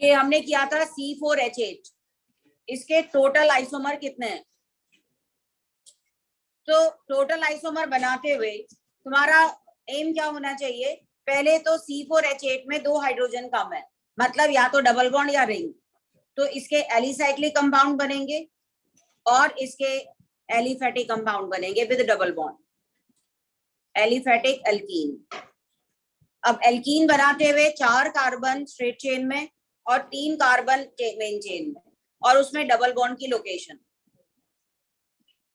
कि हमने किया था C4H8, इसके टोटल आइसोमर कितने हैं? तो टोटल आइसोमर बनाते हुए तुम्हारा एम क्या होना चाहिए? पहले तो C4H8 में 2 हाइड्रोजन कम है, मतलब या तो डबल बॉन्ड या रिंग, तो इसके एलिसाइक्लिक कंपाउंड बनेंगे और इसके एलिफेटिक कंपाउंड बनेंगे with double bond, aliphatic alkene. अब एल्कीन बनाते हुए 4 कार्बन स्ट्रेट चेन में और 3 कार्बन मेन चेन में, और उसमें डबल बॉन्ड की लोकेशन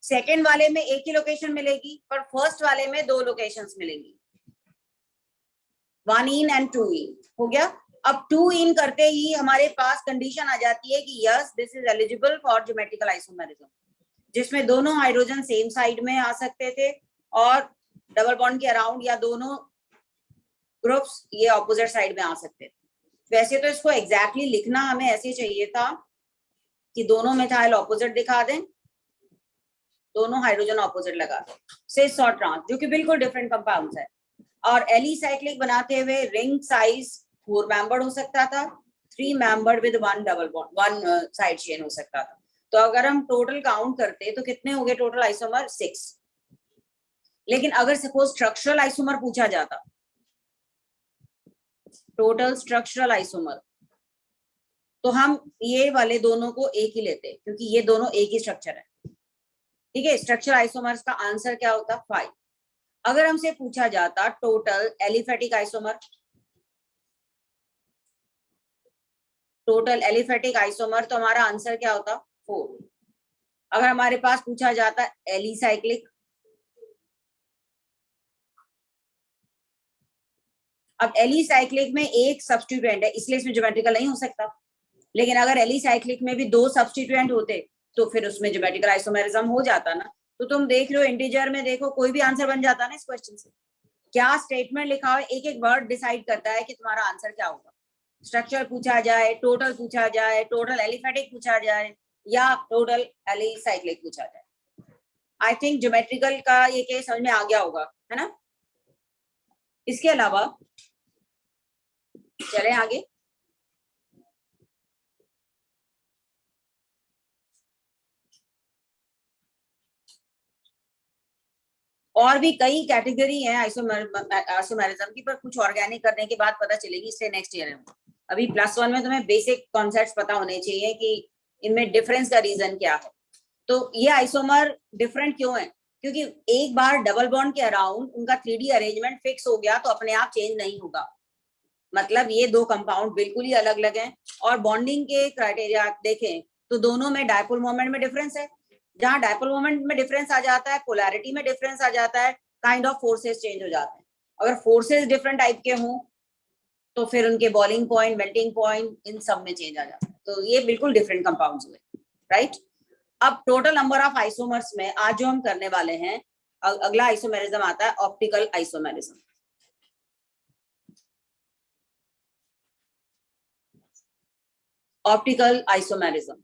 सेकेंड वाले में एक ही लोकेशन मिलेगी, पर फर्स्ट वाले में 2 लोकेशंस मिलेंगी, 1 इन एंड 2 इन। हो गया। अब 2 इन करते ही हमारे पास कंडीशन आ जाती है कि yes this is eligible for geometrical isomerism, जिसमें दोनों हाइड्रोजन सेम साइड में आ सकते थे और डबल बॉन्ड के अराउंड, या दोनों ग्रुप्स ये ऑपोजिट साइड में आ सकते थे। वैसे तो इसको एग्जैक्टली लिखना हमें ऐसे चाहिए था कि दोनों मिथाइल ऑपोजिट दिखा दें, दोनों हाइड्रोजन ऑपोजिट लगा दें, सिस और ट्रांस, जो कि बिल्कुल डिफरेंट कंपाउंड्स है। और एलिसाइक्लिक बनाते हुए रिंग साइज 4 मेंबर्ड हो सकता था, 3 membered with 1 double bond, 1 side chain हो सकता था। तो अगर हम टोटल काउंट करते तो कितने हो गए टोटल आइसोमर? 6। लेकिन अगर सपोज स्ट्रक्चरल आइसोमर पूछा जाता, टोटल स्ट्रक्चरल आइसोमर, तो हम ये वाले दोनों को एक ही लेते, क्योंकि ये दोनों एक ही स्ट्रक्चर है। ठीक है, स्ट्रक्चरल आइसोमर्स का आंसर क्या होता? 5। अगर हमसे पूछा जाता total aliphatic isomer, total aliphatic isomer, तो हमारा आंसर क्या होता? 4। अगर हमारे पास पूछा जाता एलिसाइक्लिक, अब एलिसाइक्लिक में एक सब्स्टिट्यूएंट है इसलिए इसमें ज्योमेट्रिकल नहीं हो सकता, लेकिन अगर एलिसाइक्लिक में भी 2 सब्स्टिट्यूएंट होते तो फिर उसमें ज्योमेट्रिकल आइसोमेरिज्म हो जाता ना। तो तुम देख लो इंटीजर में, देखो कोई भी आंसर बन जाता ना इस क्वेश्चन से। क्या स्टेटमेंट लिखा है, एक एक वर्ड डिसाइड करता है कि तुम्हारा आंसर क्या होगा। स्ट्रक्चर पूछा जाए, टोटल पूछा जाए, टोटल एलिफेटिक पूछा जाए, या टोटल एलिसाइक्लिक पूछा जाए। आई थिंक ज्योमेट्रिकल का ये केस समझ में आ गया होगा, है ना। इसके अलावा चले आगे। और भी कई कैटेगरी है आइसोमेरिज्म की, पर कुछ ऑर्गेनिक करने के बाद पता चलेगी, इससे नेक्स्ट ईयर में। अभी +1 में तुम्हें बेसिक कॉन्सेप्ट्स पता होने चाहिए कि इनमें डिफरेंस का रीजन क्या है। तो ये आइसोमर डिफरेंट क्यों है? क्योंकि एक बार डबल बॉन्ड के अराउंड उनका 3D अरेंजमेंट फिक्स हो गया तो अपने आप चेंज नहीं होगा। मतलब ये 2 कंपाउंड बिल्कुल ही अलग अलग हैं। और बॉन्डिंग के क्राइटेरिया देखें तो दोनों में डायपोल मोमेंट में डिफरेंस है। जहां डायपोल मोमेंट में डिफरेंस आ जाता है, पोलैरिटी में डिफरेंस आ जाता है, काइंड ऑफ फोर्सेस चेंज हो जाते हैं। अगर फोर्सेस डिफरेंट टाइप के हों तो फिर उनके बॉइलिंग पॉइंट, मेल्टिंग पॉइंट, इन सब में चेंज आ जाता है। तो ये बिल्कुल डिफरेंट कंपाउंड्स हुए, राइट। अब टोटल नंबर ऑफ आइसोमर्स में आज जो हम करने वाले हैं, अगला आइसोमेरिज्म आता है ऑप्टिकल आइसोमेरिज्म। Optical isomerism.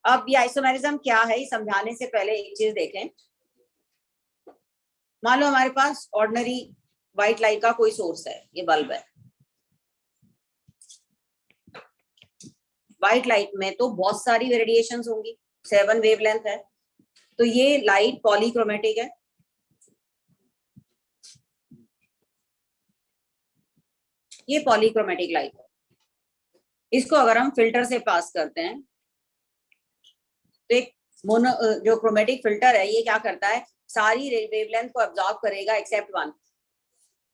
अब ये आइसोमेरिज्म क्या है, ये समझाने से पहले एक चीज देखें। मान लो हमारे पास ऑर्डिनरी व्हाइट लाइट का कोई सोर्स है, ये बल्ब है। व्हाइट लाइट में तो बहुत सारी रेडिएशंस होंगी, 7 वेवलेंथ है। तो ये लाइट पॉलीक्रोमेटिक है। ये पॉलीक्रोमेटिक लाइट है। इसको अगर हम फिल्टर से पास करते हैं तो एक मोनो जो क्रोमेटिक फिल्टर है, ये क्या करता है, सारी वेवलेंथ को अब्सॉर्ब करेगा एक्सेप्ट 1।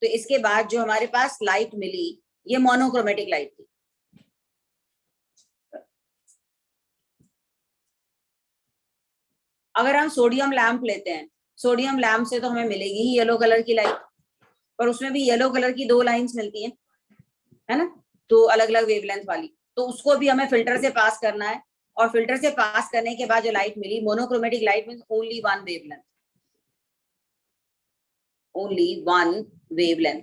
तो इसके बाद जो हमारे पास लाइट मिली, ये मोनोक्रोमेटिक लाइट थी। अगर हम सोडियम लैंप लेते हैं, सोडियम लैंप से तो हमें मिलेगी ही येलो कलर की लाइट, पर उसमें भी येलो कलर की 2 लाइंस मिलती हैं, है ना, तो अलग अलग वेवलेंथ वाली। तो उसको भी हमें फिल्टर से पास करना है, और फिल्टर से पास करने के बाद जो लाइट मिली, monochromatic light means only 1 wavelength, only 1 wavelength.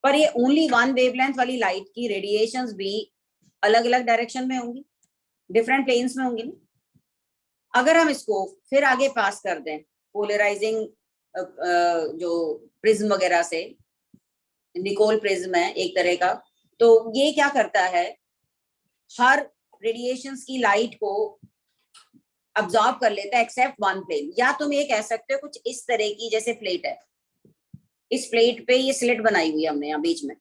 पर ये ओनली 1 वेवलेंथ वाली लाइट की रेडिएशंस भी अलग अलग डायरेक्शन में होंगी, डिफरेंट प्लेन्स में होंगी। अगर हम इसको फिर आगे पास कर दें पोलराइजिंग जो प्रिज्म वगैरह से, निकोल प्रिज्म है एक तरह का। तो ये क्या करता है, हर रेडिएशंस की लाइट को अब्सॉर्ब कर लेता है एक्सेप्ट वन प्लेन। या तुम ये कह सकते हो कुछ इस तरह की, जैसे प्लेट है, इस प्लेट पे ये स्लिट बनाई हुई है हमने यहाँ बीच में।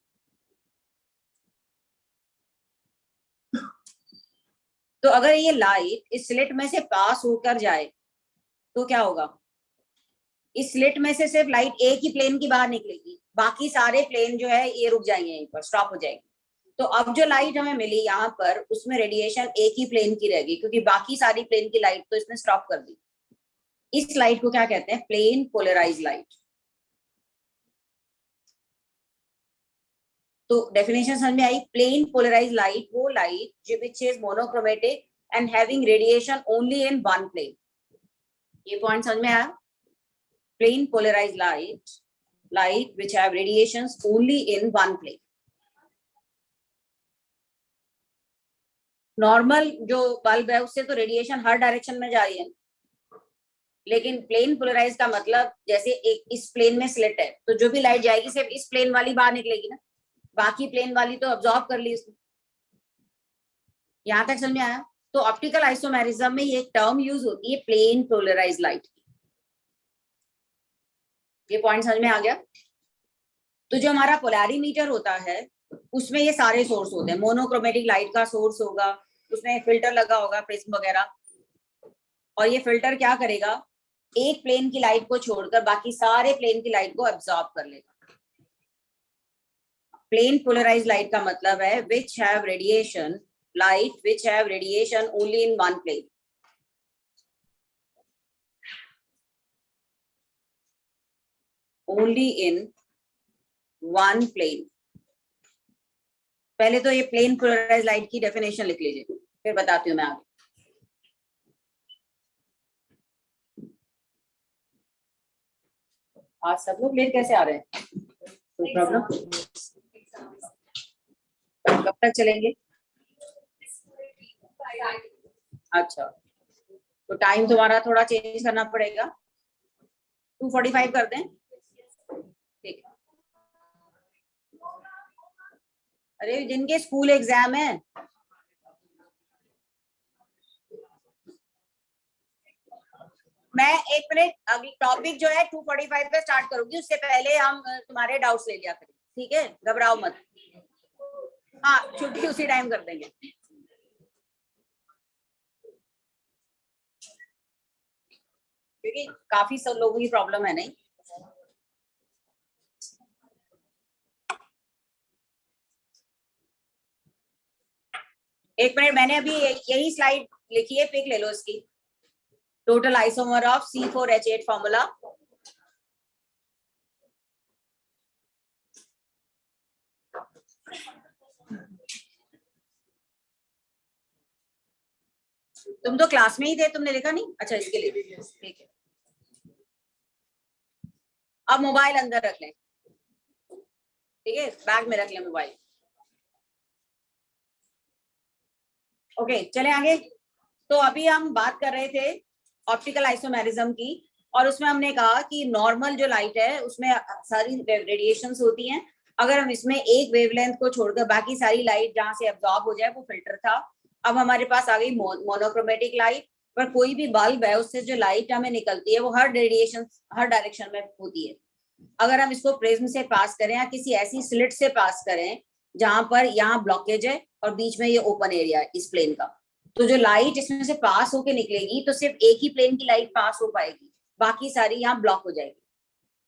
तो अगर ये लाइट इस स्लिट में से पास होकर जाए तो क्या होगा, इस स्लिट में से सिर्फ लाइट एक ही प्लेन की बाहर निकलेगी, बाकी सारे प्लेन जो है ये रुक जाएंगे, यहीं पर स्टॉप हो जाएंगे। तो अब जो लाइट हमें मिली यहाँ पर, उसमें रेडिएशन एक ही प्लेन की रहेगी, क्योंकि बाकी सारी प्लेन की लाइट तो इसने स्टॉप कर दी। इस लाइट को क्या कहते हैं, प्लेन पोलराइज लाइट। तो डेफिनेशन समझ में आई, प्लेन पोलराइज लाइट वो light which is monochromatic and having radiation only in one plane. ये पॉइंट समझ में आया, plane polarise light which have radiations only in one plane. Normal जो बल्ब है उससे तो रेडिएशन हर डायरेक्शन में जा रही है, लेकिन प्लेन पोलराइज का मतलब जैसे एक इस प्लेन में स्लिट है, तो जो भी लाइट जाएगी सिर्फ इस प्लेन वाली बाहर निकलेगी ना, बाकी प्लेन वाली तो अब्सॉर्ब कर ली इसने। यहां तक समझ में आया। तो ऑप्टिकल आइसोमेरिज्म में ये एक टर्म यूज होती है प्लेन पोलराइज लाइट की। ये पॉइंट समझ में आ गया। तो जो हमारा पोलैरीमीटर होता है उसमें ये सारे सोर्स होते हैं। मोनोक्रोमेटिक लाइट का सोर्स होगा, उसमें फिल्टर लगा होगा, प्रिज्म वगैरह, और ये फिल्टर क्या करेगा, एक प्लेन की लाइट को छोड़कर बाकी सारे प्लेन की लाइट को एब्सॉर्ब कर लेगा। प्लेन पोलराइज लाइट का मतलब है which have radiation, light which have radiation only in one plane. Only in one plane. पहले तो ये प्लेन पोलराइज लाइट की डेफिनेशन लिख लीजिए, फिर बताती हूँ मैं आगे। आज सब लोग लेट कैसे आ रहे हैं, कोई प्रॉब्लम? कब तक चलेंगे? अच्छा, तो टाइम तुम्हारा थोड़ा चेंज करना पड़ेगा, 2:45 कर दें, ठीक है। अरे जिनके स्कूल एग्जाम है, मैं 1 मिनट, अभी टॉपिक जो है 2:45 पे स्टार्ट करूंगी, उससे पहले हम तुम्हारे डाउट्स ले लिया करेंगे, ठीक है, घबराओ मत। हाँ, छुट्टी उसी टाइम कर देंगे। क्योंकि काफी सब लोगों की प्रॉब्लम है, नहीं? एक मिनट, मैंने अभी यही स्लाइड लिखी है, पिक ले लो इसकी। Total isomer of C4H8 formula. तुम तो क्लास में ही थे, तुमने लिखा नहीं? अच्छा, इसके लिए ठीक है। अब मोबाइल अंदर रख लें, ठीक है, बैग में रख लें मोबाइल। ओके, चले आगे। तो अभी हम बात कर रहे थे ऑप्टिकल आइसोमेरिज्म की, और उसमें हमने कहा कि नॉर्मल जो लाइट है उसमें सारी रेडिएशंस होती हैं। अगर हम इसमें एक वेवलेंथ को छोड़कर बाकी सारी लाइट जहां से एब्जॉर्ब हो जाए वो फिल्टर था। अब हमारे पास आ गई मोनोक्रोमेटिक लाइट, पर कोई भी बल्ब है उससे जो लाइट हमें निकलती है वो हर रेडिएशन, हर डायरेक्शन में होती है। अगर हम इसको प्रिज्म से पास करें या किसी ऐसी स्लिट से पास करें जहां पर यहाँ ब्लॉकेज है और बीच में ये ओपन एरिया है इस प्लेन का, तो जो लाइट इसमें से पास होके निकलेगी तो सिर्फ एक ही प्लेन की लाइट पास हो पाएगी, बाकी सारी यहाँ ब्लॉक हो जाएगी।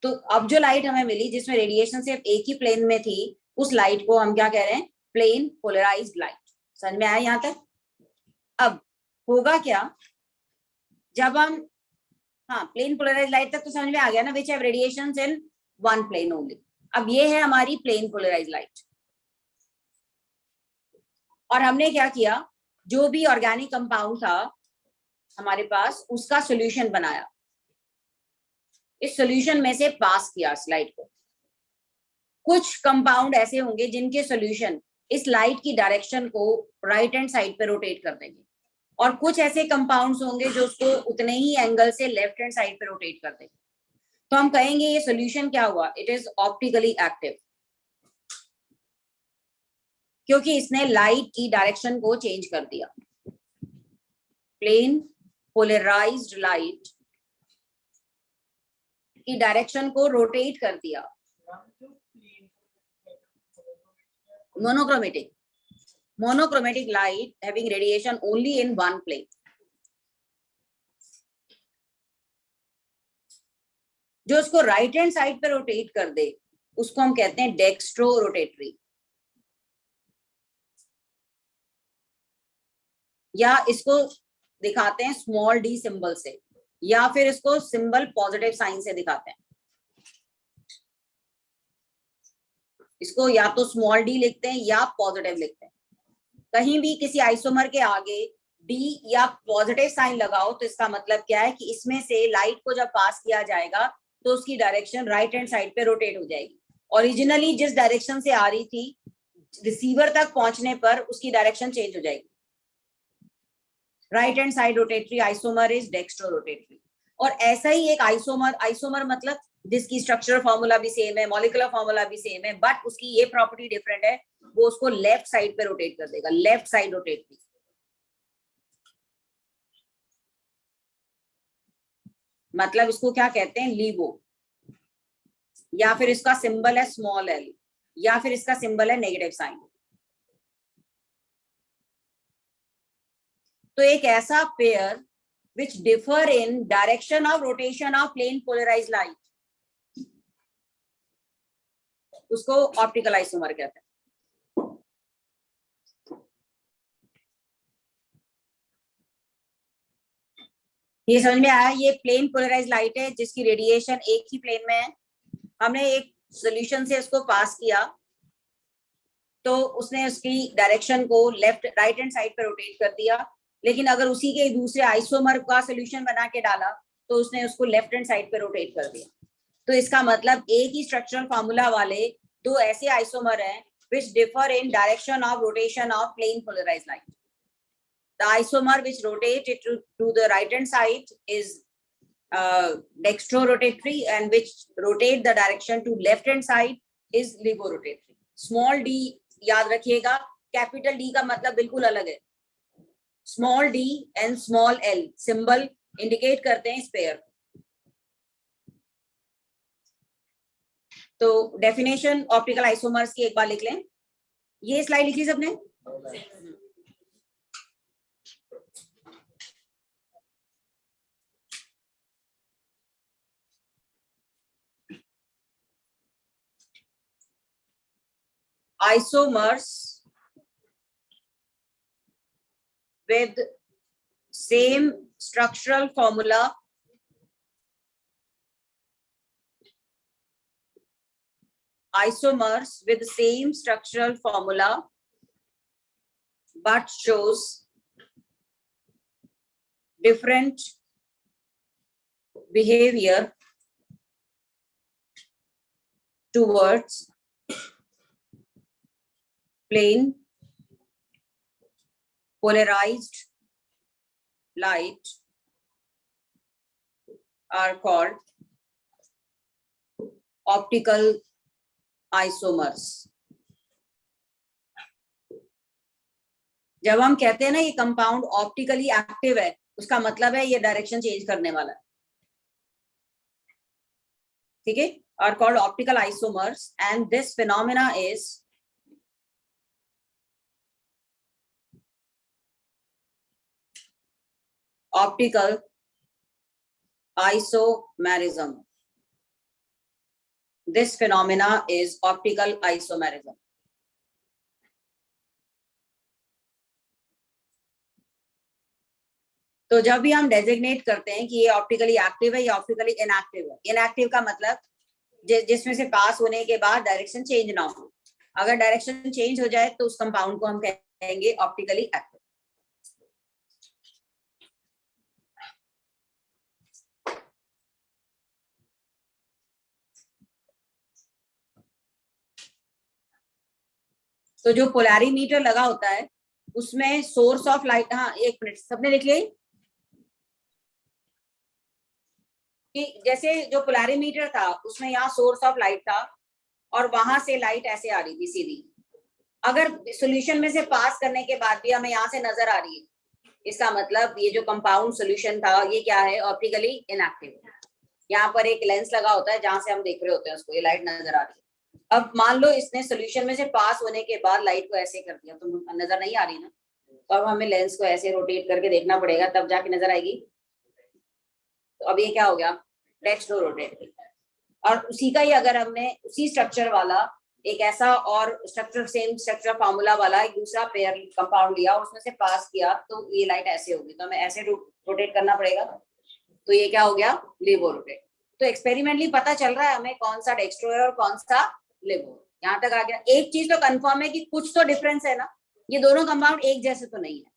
तो अब जो लाइट हमें मिली जिसमें रेडिएशन सिर्फ एक ही प्लेन में थी, उस लाइट को हम क्या कह रहे हैं, प्लेन पोलराइज्ड लाइट। समझ में आया यहाँ तक? अब होगा क्या जब हम, हाँ, प्लेन पोलराइज्ड लाइट तक तो समझ में आ गया ना, which have radiations in one plane only. अब ये है हमारी प्लेन पोलराइज्ड लाइट। और हमने क्या किया, जो भी ऑर्गेनिक कंपाउंड था हमारे पास उसका सॉल्यूशन बनाया, इस सॉल्यूशन में से पास किया स्लाइड को। कुछ कंपाउंड ऐसे होंगे जिनके सॉल्यूशन इस लाइट की डायरेक्शन को राइट हैंड साइड पे रोटेट कर देंगे, और कुछ ऐसे कंपाउंड्स होंगे जो उसको उतने ही एंगल से लेफ्ट हैंड साइड पे रोटेट कर देंगे। तो हम कहेंगे ये सॉल्यूशन क्या हुआ, इट इज ऑप्टिकली एक्टिव। क्योंकि इसने लाइट की डायरेक्शन को चेंज कर दिया। प्लेन पोलराइज्ड लाइट की डायरेक्शन को रोटेट कर दिया। Monochromatic light having radiation only in one plane. जो उसको राइट हैंड साइड पे रोटेट कर दे उसको हम कहते हैं डेक्स्ट्रो रोटेटरी, या इसको दिखाते हैं स्मॉल डी सिंबल से, या फिर इसको सिंबल पॉजिटिव साइन से दिखाते हैं। इसको या तो स्मॉल डी लिखते हैं या पॉजिटिव लिखते हैं। कहीं भी किसी आइसोमर के आगे डी या पॉजिटिव साइन लगाओ तो इसका मतलब क्या है कि इसमें से लाइट को जब पास किया जाएगा तो उसकी डायरेक्शन राइट हैंड साइड पे रोटेट हो जाएगी। ओरिजिनली जिस डायरेक्शन से आ रही थी रिसीवर तक पहुंचने पर उसकी डायरेक्शन चेंज हो जाएगी। Right hand side rotatory isomer is dextro rotatory. और ऐसा ही एक आइसोमर मतलब जिसकी स्ट्रक्चरल फॉर्मूला भी सेम है, मॉलिक्यूलर फॉर्मूला भी सेम है, बट उसकी ये प्रॉपर्टी डिफरेंट है, वो उसको लेफ्ट साइड पे रोटेट कर देगा, लेफ्ट साइड रोटेटरी। मतलब इसको क्या कहते हैं, लीवो, या फिर इसका सिंबल है स्मॉल एल, या फिर इसका सिंबल है नेगेटिव साइन। तो एक ऐसा pair which differ in direction of rotation of plane polarized light, उसको ऑप्टिकल आइसोमर कहते हैं। ये समझ में आया? ये प्लेन पोलराइज लाइट है जिसकी रेडिएशन एक ही प्लेन में है। हमने एक सॉल्यूशन से इसको पास किया तो उसने उसकी डायरेक्शन को लेफ्ट राइट हैंड साइड पर रोटेट कर दिया, लेकिन अगर उसी के दूसरे आइसोमर का सॉल्यूशन बना के डाला तो उसने उसको लेफ्ट हैंड साइड पर रोटेट कर दिया। तो इसका मतलब एक ही स्ट्रक्चरल फार्मूला वाले दो ऐसे आइसोमर हैं which differ in direction of rotation of plane polarized light. The isomer which rotate it to the right hand side is dextrorotatory, and which rotate the direction to left hand side is levorotatory. Small d याद रखिएगा, capital D का मतलब बिल्कुल अलग है। Small d and small l symbol indicate करते हैं spare. तो डेफिनेशन ऑप्टिकल आइसोमर्स की एक बार लिख लें। ये स्लाइड लिखी सबने? Isomers with same structural formula but shows different behavior towards plane polarized light are called optical isomers. जब हम कहते हैं ना ये कंपाउंड ऑप्टिकली एक्टिव है, उसका मतलब है ये डायरेक्शन चेंज करने वाला है। ठीक है? are called optical isomers, and this phenomena is optical isomerism. This phenomena is optical isomerism. तो जब भी हम डेजिग्नेट करते हैं कि ये ऑप्टिकली एक्टिव है या ऑप्टिकली इनएक्टिव है, इनएक्टिव का मतलब जिसमें से पास होने के बाद डायरेक्शन चेंज ना हो। अगर डायरेक्शन चेंज हो जाए तो उस कंपाउंड को हम कहेंगे ऑप्टिकली एक्टिव। तो जो पोलैरीमीटर लगा होता है उसमें सोर्स ऑफ लाइट, हाँ एक मिनट सबने लिख लिया कि जैसे जो पोलैरीमीटर था उसमें यहाँ सोर्स ऑफ लाइट था और वहां से लाइट ऐसे आ रही थी सीधी। अगर सॉल्यूशन में से पास करने के बाद भी हमें यहाँ से नजर आ रही है, इसका मतलब ये जो कंपाउंड सॉल्यूशन था ये क्या है, ऑप्टिकली इनएक्टिव। यहाँ पर एक लेंस लगा होता है जहां से हम देख रहे होते हैं उसको, ये लाइट नजर आ रही है। अब मान लो इसने सॉल्यूशन में से पास होने के बाद लाइट को ऐसे कर दिया, तो नजर नहीं आ रही ना, तो अब हमें लेंस को ऐसे रोटेट करके देखना पड़ेगा, तब जाके नजर आएगी। तो अब ये क्या हो गया, टेक्स्ट रोटेट। और उसी का ही अगर हमने उसी स्ट्रक्चर वाला एक ऐसा और स्ट्रक्चर, सेम स्ट्रक्चर फार्मूला वाला एक दूसरा पेयर कंपाउंड लिया, उसमें से पास किया, तो ये लाइट ऐसे होगी, तो हमें ऐसे रोटेट करना पड़ेगा। तो ये क्या हो गया, लेवो रोटेट। तो एक्सपेरिमेंटली पता चल रहा है हमें कौन सा डेक्स्ट्रो है और कौन सा लेवो। यहाँ तक आ गया। एक चीज तो कंफर्म है कि कुछ तो डिफरेंस है ना, ये दोनों कंपाउंड एक जैसे तो नहीं है,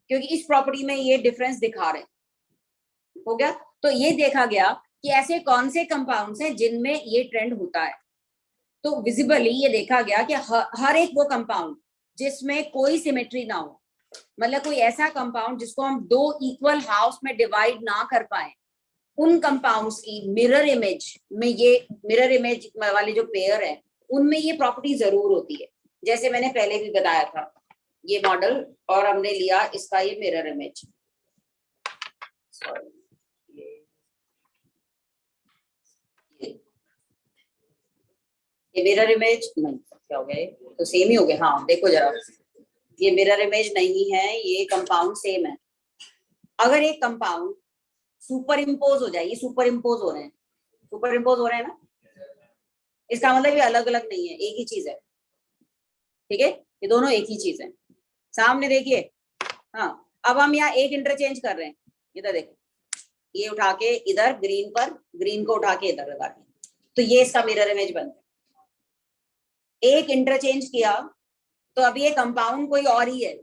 क्योंकि इस प्रॉपर्टी में ये डिफरेंस दिखा रहे हैं। हो गया। तो ये देखा गया कि ऐसे कौन से कंपाउंड्स हैं जिनमें ये ट्रेंड होता है। तो विजिबली ये देखा गया कि हर एक वो कंपाउंड जिसमें कोई सिमेट्री ना हो, मतलब कोई ऐसा कंपाउंड जिसको हम दो इक्वल हाफ्स में डिवाइड ना कर पाए, उन कंपाउंड्स की मिरर इमेज में, ये मिरर इमेज वाले जो पेयर है उनमें ये प्रॉपर्टी जरूर होती है। जैसे मैंने पहले भी बताया था, ये मॉडल और हमने लिया इसका ये मिरर इमेज, ये मिरर इमेज नहीं, क्या हो गया, तो सेम ही हो गया। हाँ देखो जरा, ये मिरर इमेज नहीं है, ये कंपाउंड सेम है। अगर एक कंपाउंड सुपर इम्पोज हो जाए, ये सुपर इम्पोज हो रहे हैं, सुपर इम्पोज हो रहे हैं ना, इसका मतलब ये अलग अलग नहीं है, एक ही चीज है। ठीक है, ये दोनों एक ही चीज है। सामने देखिए, हाँ अब हम यहाँ एक इंटरचेंज कर रहे हैं, इधर देखो, ये उठा के इधर ग्रीन पर, ग्रीन को उठा के इधर लगा के, तो ये इसका मिरर इमेज बनता है। एक इंटरचेंज किया तो अब ये कंपाउंड कोई और ही है,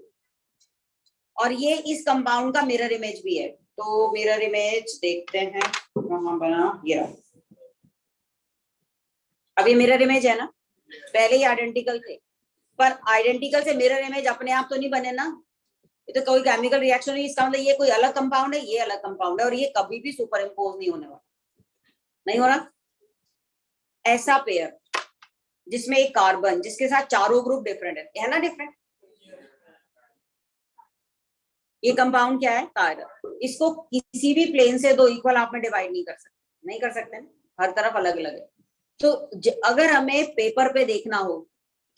और ये इस कंपाउंड का मिरर इमेज भी है। तो मिरर इमेज देखते हैं कहाँ बना, ये रहा। अब ये मिरर इमेज है ना, पहले ही आइडेंटिकल थे, पर आइडेंटिकल से मिरर इमेज अपने आप तो नहीं बने ना, ये तो कोई केमिकल रिएक्शन नहीं। इसका मतलब ये कोई अलग कंपाउंड है, ये अलग कंपाउंड है, और ये कभी भी सुपर इम्पोज नहीं होने वाला, नहीं हो रहा। ऐसा पेयर जिसमें एक कार्बन जिसके साथ चारों ग्रुप डिफरेंट है ना, डिफरेंट, ये कंपाउंड क्या है, कायरल। इसको किसी भी प्लेन से दो इक्वल हाफ में डिवाइड नहीं कर सकते, नहीं कर सकते ना, हर तरफ अलग अलग है। तो अगर हमें पेपर पे देखना हो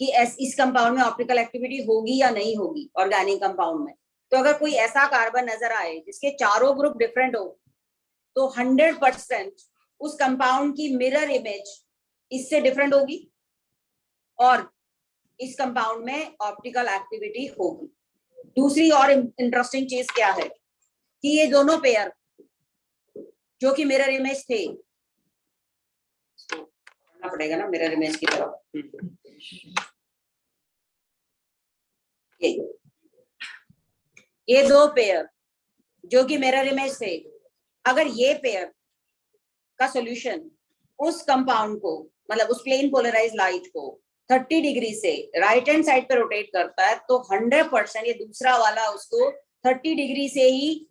कि इस कंपाउंड में ऑप्टिकल एक्टिविटी होगी या नहीं होगी ऑर्गेनिक कंपाउंड में, तो अगर कोई ऐसा कार्बन नजर आए जिसके चारों ग्रुप डिफरेंट हो, तो 100% उस कंपाउंड की मिरर इमेज इससे डिफरेंट होगी और इस कंपाउंड में ऑप्टिकल एक्टिविटी होगी। दूसरी और इंटरेस्टिंग चीज क्या है कि ये दोनों पेयर जो कि मिरर इमेज थे, करना पड़ेगा ना मिरर इमेज की तरफ, ये दो पेयर जो कि मिरर इमेज थे, अगर ये पेयर का सॉल्यूशन उस कंपाउंड को, मतलब उस प्लेन पोलराइज लाइट को 30 डिग्री से राइट हैंड साइड पे रोटेट करता है, तो 100% ये दूसरा वाला उसको 30 डिग्री से ही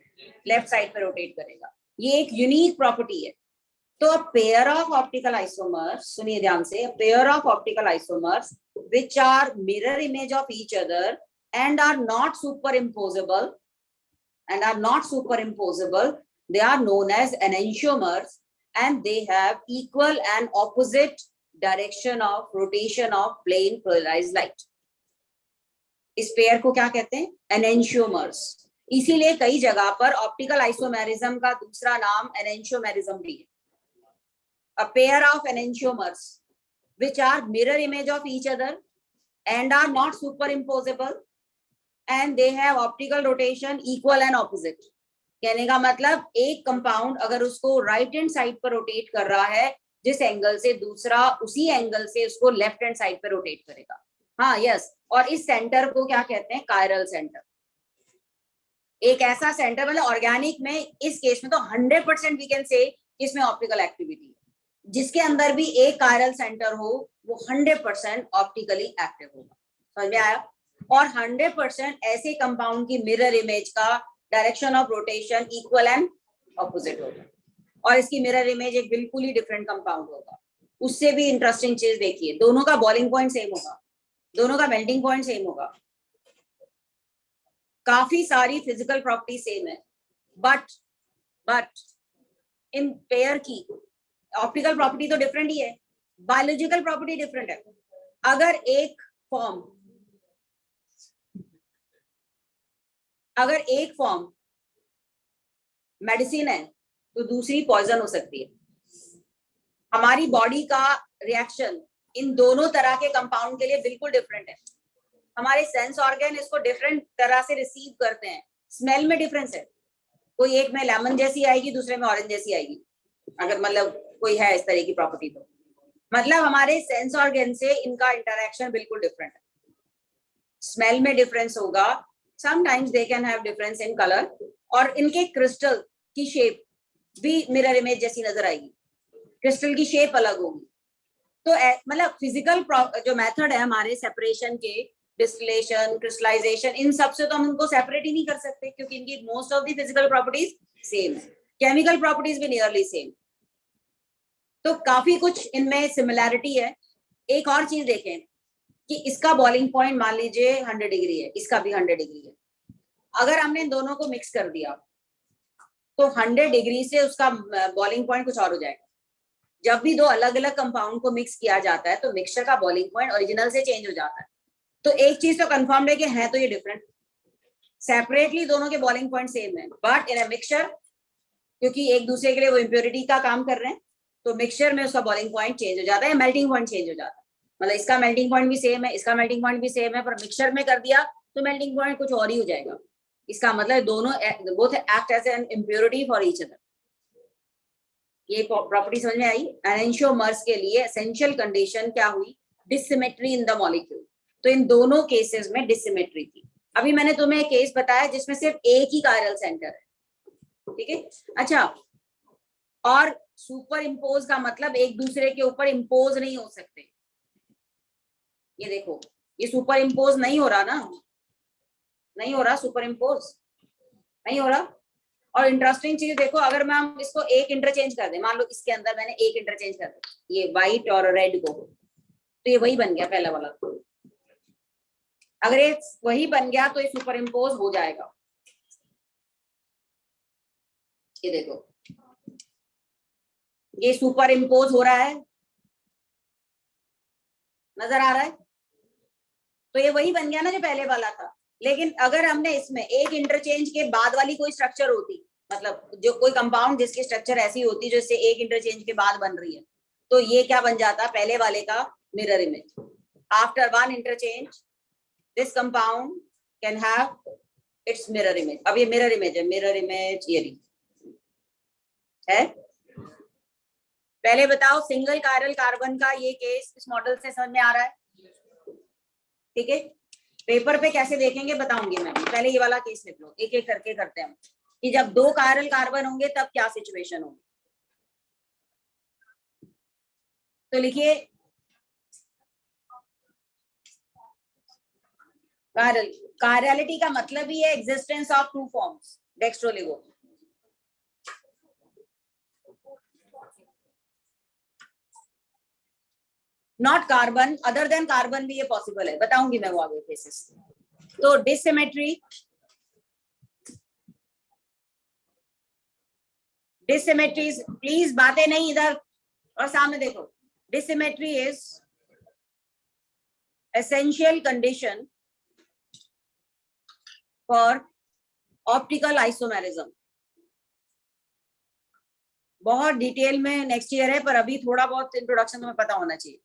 लेफ्ट साइड पे रोटेट करेगा। ये एक यूनिक प्रॉपर्टी है। तो a pair of optical isomers, सुनिए ध्यान से, pair of optical isomers which are mirror image of each other and are not superimposable, they are known as enantiomers, and they have equal and opposite direction of rotation of plane polarized light. इस pair को क्या कहते हैं, enantiomers. इसीलिए कई जगह पर optical isomerism का दूसरा नाम एनेंशियोमेरिज्म भी है। A pair of enantiomers which are mirror image of each other and are not superimposable and they have optical rotation equal and opposite. कहने का मतलब एक कंपाउंड अगर उसको राइट हैंड साइड पर रोटेट कर रहा है जिस एंगल से, दूसरा उसी एंगल से उसको लेफ्ट हैंड साइड पर रोटेट करेगा। हाँ यस, और इस सेंटर को क्या कहते हैं, कायरल सेंटर। एक ऐसा सेंटर, मतलब ऑर्गेनिक में इस केस में तो 100% वी कैन से इसमें ऑप्टिकल एक्टिविटी है, जिसके अंदर भी एक कायरल सेंटर हो वो 100% ऑप्टिकली एक्टिव होगा। समझ में आया। और 100% ऐसे कंपाउंड की मिरर इमेज का direction of rotation equal and opposite होगा, और इसकी मिरर इमेज एक बिल्कुल ही डिफरेंट कंपाउंड होगा। उससे भी इंटरेस्टिंग चीज देखिए, दोनों का बॉइलिंग पॉइंट सेम होगा, दोनों का मेल्टिंग पॉइंट सेम होगा, काफी सारी फिजिकल प्रॉपर्टी सेम है, बट इन पेयर की ऑप्टिकल प्रॉपर्टी तो डिफरेंट ही है, बायोलॉजिकल प्रॉपर्टी डिफरेंट है। अगर एक फॉर्म मेडिसिन है तो दूसरी पॉइजन हो सकती है। हमारी बॉडी का रिएक्शन इन दोनों तरह के कंपाउंड के लिए बिल्कुल डिफरेंट है। हमारे सेंस ऑर्गन इसको डिफरेंट तरह से रिसीव करते हैं। स्मेल में डिफरेंस है, कोई एक में लेमन जैसी आएगी, दूसरे में ऑरेंज जैसी आएगी, अगर मतलब कोई है इस तरह की प्रॉपर्टी तो मतलब हमारे सेंस ऑर्गन से इनका इंटरेक्शन बिल्कुल डिफरेंट है। स्मेल में डिफरेंस होगा, sometimes they can have difference in colour, और इनके क्रिस्टल की शेप भी मिरर इमेज जैसी नजर आएगी, क्रिस्टल की शेप अलग होगी। तो मतलब फिजिकल जो मेथड है हमारे सेपरेशन के, डिस्टिलेशन, क्रिस्टलाइजेशन, इन सब से तो हम उनको सेपरेट ही नहीं कर सकते क्योंकि इनकी most of the physical properties same है, केमिकल प्रॉपर्टीज भी नियरली सेम, तो काफी कुछ इनमें सिमिलैरिटी है। एक और चीज देखें कि इसका बॉइलिंग पॉइंट मान लीजिए 100 डिग्री है, इसका भी 100 डिग्री है। अगर हमने इन दोनों को मिक्स कर दिया तो 100 डिग्री से उसका बॉइलिंग पॉइंट कुछ और हो जाएगा। जब भी दो अलग अलग कंपाउंड को मिक्स किया जाता है तो मिक्सचर का बॉइलिंग पॉइंट ओरिजिनल से चेंज हो जाता है। तो एक चीज तो कंफर्म है कि है तो ये डिफरेंट, सेपरेटली दोनों के बॉइलिंग पॉइंट सेम है, बट इन अ मिक्सचर क्योंकि एक दूसरे के लिए वो इम्प्योरिटी का काम कर रहे हैं तो मिक्सचर में उसका बॉइलिंग पॉइंट चेंज हो जाता है, मेल्टिंग पॉइंट चेंज हो जाता है। मतलब इसका मेल्टिंग पॉइंट भी सेम है, इसका मेल्टिंग पॉइंट भी सेम है, पर मिक्सचर में कर दिया तो मेल्टिंग पॉइंट कुछ और ही हो जाएगा। इसका मतलब दोनों both act as an impurity for each other. ये प्रॉपर्टी समझ में आई। एनेंशियोमर्स के लिए एसेंशियल कंडीशन क्या हुई? Dissymmetry in the molecule. तो इन दोनों केसेस में डिसिमेट्री थी। अभी मैंने तुम्हें एक केस बताया जिसमें सिर्फ एक ही कायरल सेंटर है, ठीक है। अच्छा, और सुपर इम्पोज का मतलब एक दूसरे के ऊपर इम्पोज नहीं हो सकते। ये देखो, ये सुपर इम्पोज नहीं हो रहा ना, नहीं हो रहा, सुपर इम्पोज नहीं हो रहा। और इंटरेस्टिंग चीज देखो, अगर मैं हम इसको एक इंटरचेंज कर दे, मान लो इसके अंदर मैंने एक इंटरचेंज कर दिया, ये व्हाइट और रेड को, तो ये वही बन गया पहला वाला। अगर ये वही बन गया तो ये सुपर इम्पोज हो जाएगा। ये देखो, ये सुपर इम्पोज हो रहा है, नजर आ रहा है, तो ये वही बन गया ना जो पहले वाला था। लेकिन अगर हमने इसमें एक इंटरचेंज के बाद वाली कोई स्ट्रक्चर होती, मतलब जो कोई कंपाउंड जिसकी स्ट्रक्चर ऐसी होती जो इससे एक इंटरचेंज के बाद बन रही है, तो ये क्या बन जाता? पहले वाले का mirror image. After one interchange this compound can have it's mirror image. अब ये मिरर इमेज है, मिरर इमेज ये है। पहले बताओ, सिंगल कायरल कार्बन का ये केस इस मॉडल से समझ में आ रहा है? ठीक है, पेपर पे कैसे देखेंगे बताऊंगी मैं। पहले ये वाला केस लिख लो, एक एक करके करते हैं कि जब दो कायरल कार्बन होंगे तब क्या सिचुएशन होगी। तो लिखिए, कायरलिटी का मतलब ही है existence of two forms dextrolaevo. Not carbon, other than carbon भी ये पॉसिबल है, बताऊंगी मैं वो आगे केसेस। तो डिसिमेट्री, डिसिमेट्रीज, प्लीज बातें नहीं इधर और सामने देखो। Dissymmetry is essential condition for optical isomerism. बहुत डिटेल में नेक्स्ट ईयर है, पर अभी थोड़ा बहुत इंट्रोडक्शन तुम्हें पता होना चाहिए।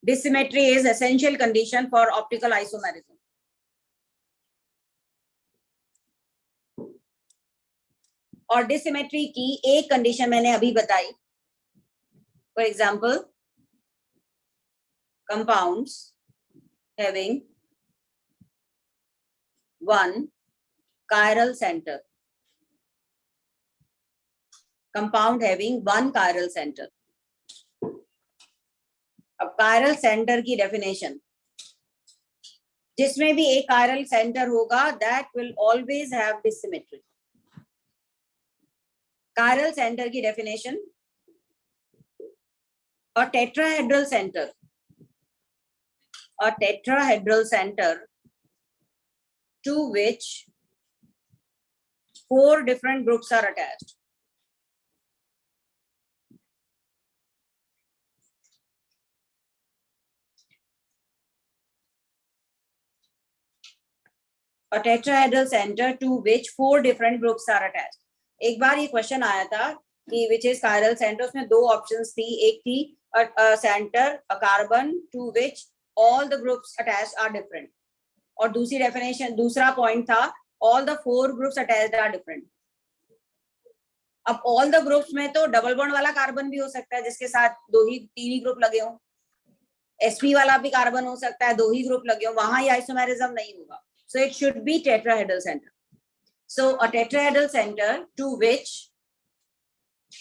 Dissymmetry is essential condition for optical isomerism. और डिसिमेट्री की एक कंडीशन मैंने अभी बताई, for example compounds having one chiral center, compound having one chiral center। अब chiral center की डेफिनेशन, जिसमें भी एक chiral center होगा that will always have dissymmetry। chiral center की डेफिनेशन, और tetrahedral centre a tetrahedral center to which 4 different groups are attached. A tetrahedral center to which 4 different groups are attached. एक बार ये question आया था कि which is chiral center, उसमें 2 options थी. एक थी a center, a carbon to which all the groups attached are different. और दूसरी डेफिनेशन, दूसरा पॉइंट था all the 4 groups attached are different. अब all the groups में तो डबल बॉन्ड वाला कार्बन भी हो सकता है जिसके साथ 3 ही ग्रुप लगे हों. sp वाला भी कार्बन हो सकता है, 2 ही ग्रुप लगे हों. वहां ये आइसोमेरिज्म नहीं होगा. So it should be tetrahedral center. So a tetrahedral center to which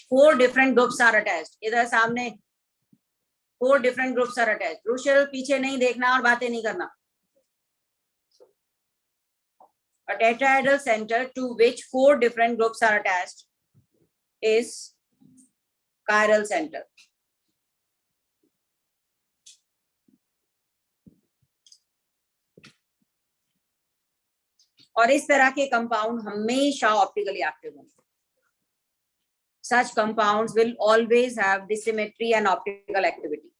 4 different groups are attached. इधर सामने 4 different groups are attached. Rushal पीछे नहीं देखना और बातें नहीं करना. A tetrahedral center to which 4 different groups are attached is chiral center. और इस तरह के कंपाउंड हमेशा ऑप्टिकली एक्टिव होंगे. Such compounds will always have dissymmetry and optical activity.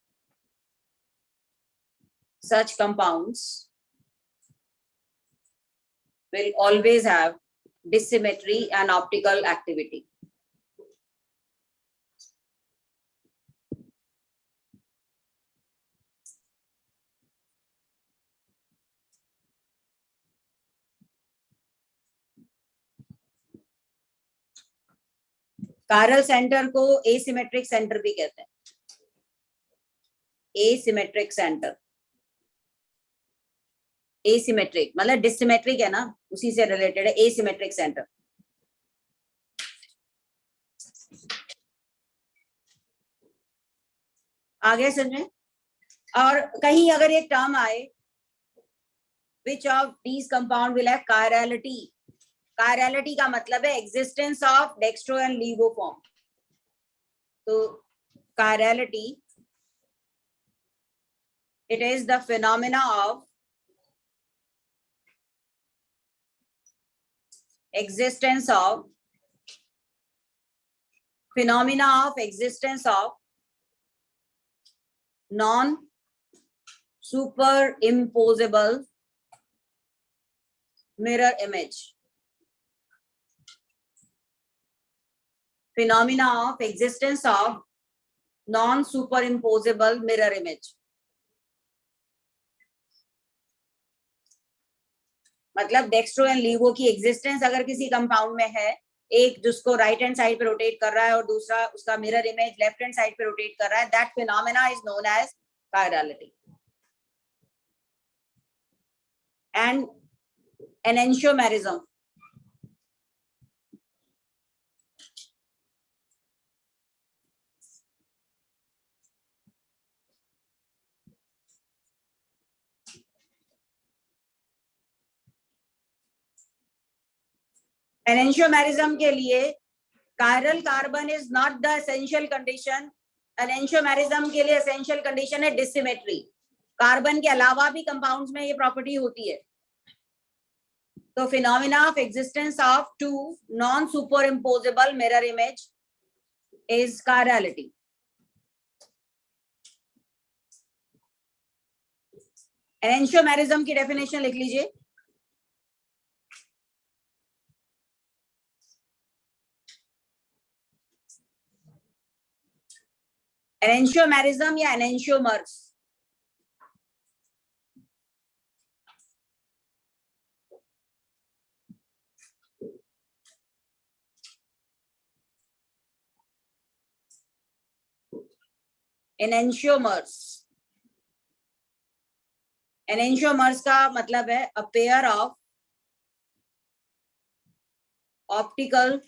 Such compounds will always have dissymmetry and optical activity. Chiral center को asymmetric center भी कहते हैं. Asymmetric center. Asymmetric मतलब डिसिमेट्रिक है ना, उसी से रिलेटेड है. Asymmetric center. आगे समझे. और कहीं अगर एक टर्म आए which of these compound will have chirality. Chirality का मतलब है existence of dextro and levo form. तो chirality, it is the phenomena of existence of non superimposable mirror image. Phenomena of existence of non superimposable mirror image. मतलब dextro and laevo की existence अगर किसी compound में है, एक जिसको right hand side पे रोटेट कर रहा है और दूसरा उसका mirror image left hand side पे रोटेट कर रहा है, that phenomena is known as chirality. And enantiomerism. Enantiomerism के लिए chiral carbon is not the essential condition. Enantiomerism के लिए essential condition है dissymmetry. कार्बन के अलावा भी कंपाउंड्स में ये प्रॉपर्टी होती है. तो phenomena of existence of 2 non superimposable mirror image is chirality. Enantiomerism की डेफिनेशन लिख लीजिए. enantiomerism या enantiomers. enantiomers. enantiomers का मतलब है a pair of optical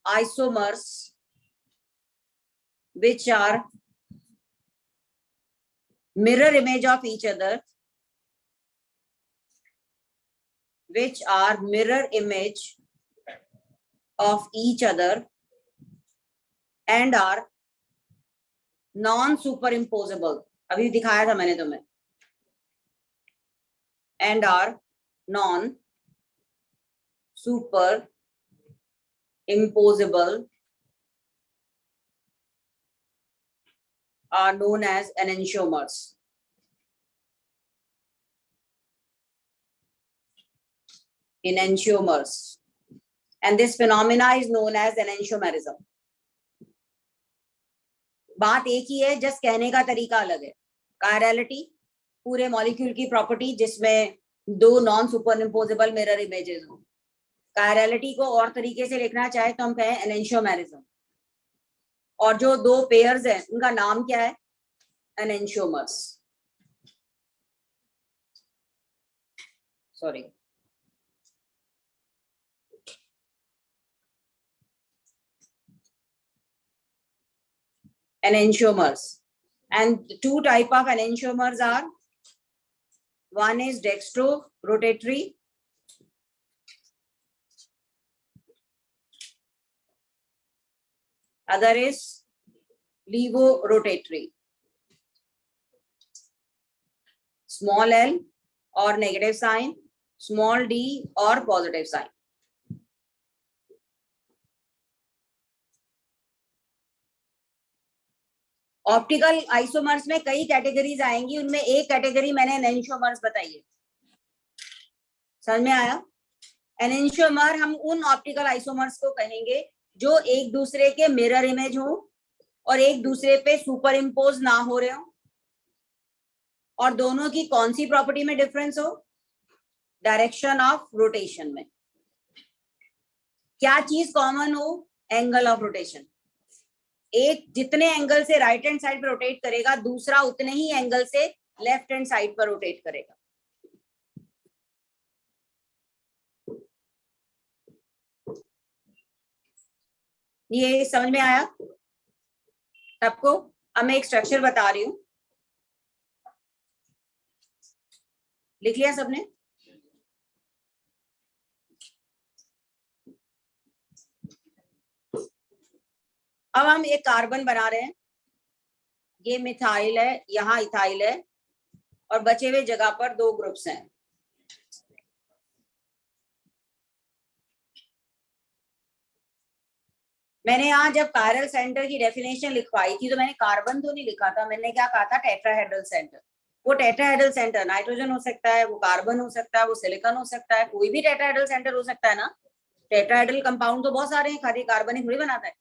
isomers which are mirror image of each other, which are mirror image of each other and are non superimposable. अभी दिखाया था मैंने तुम्हें. and are non superimposable are known as enantiomers. Enantiomers. And this phenomena is known as enantiomerism. बात एक ही है, just कहने का तरीका अलग है. कायरलिटी पूरे मॉलिक्यूल की प्रॉपर्टी जिसमें दो नॉन सुपरइम्पोजेबल मिरर इमेजेस हो. कायरलिटी को और तरीके से लिखना चाहे तो हम कहें एनेंशियोमेरिज्म. और जो दो पेयर्स हैं उनका नाम क्या है? Enantiomers. Sorry, enantiomers. And two type of enantiomers are, one is dextrorotatory, other is levorotatory. Small l or negative sign, small d or positive sign. Optical isomers में कई कैटेगरीज आएंगी, उनमें एक कैटेगरी मैंने एनेंशियोमर्स बताई है. समझ में आया? एनेंशियोमर हम उन ऑप्टिकल आइसोमर्स को कहेंगे जो एक दूसरे के मिरर इमेज हो और एक दूसरे पे सुपर इम्पोज ना हो रहे हो, और दोनों की कौन सी प्रॉपर्टी में डिफरेंस हो? डायरेक्शन ऑफ रोटेशन में. क्या चीज कॉमन हो? Angle of rotation. एक जितने एंगल से राइट हैंड साइड पर रोटेट करेगा, दूसरा उतने ही एंगल से लेफ्ट हैंड साइड पर रोटेट करेगा. ये समझ में आया सबको? अब मैं एक स्ट्रक्चर बता रही हूं, लिख लिया सबने? अब हम एक कार्बन बना रहे हैं. ये मिथाइल है, यहाँ इथाइल है, और बचे हुए जगह पर दो ग्रुप्स हैं. मैंने यहाँ जब कायरल सेंटर की डेफिनेशन लिखवाई थी तो मैंने कार्बन तो नहीं लिखा था, मैंने क्या कहा था? Tetrahedral centre. वो टेट्राहेड्रल सेंटर नाइट्रोजन हो सकता है, वो कार्बन हो सकता है, वो सिलिकॉन हो सकता है, कोई भी टेट्राहेड्रल सेंटर हो सकता है ना. टेट्राहेड्रल कंपाउंड तो बहुत सारे हैं, खाली कार्बन ही थोड़ी बनाता है.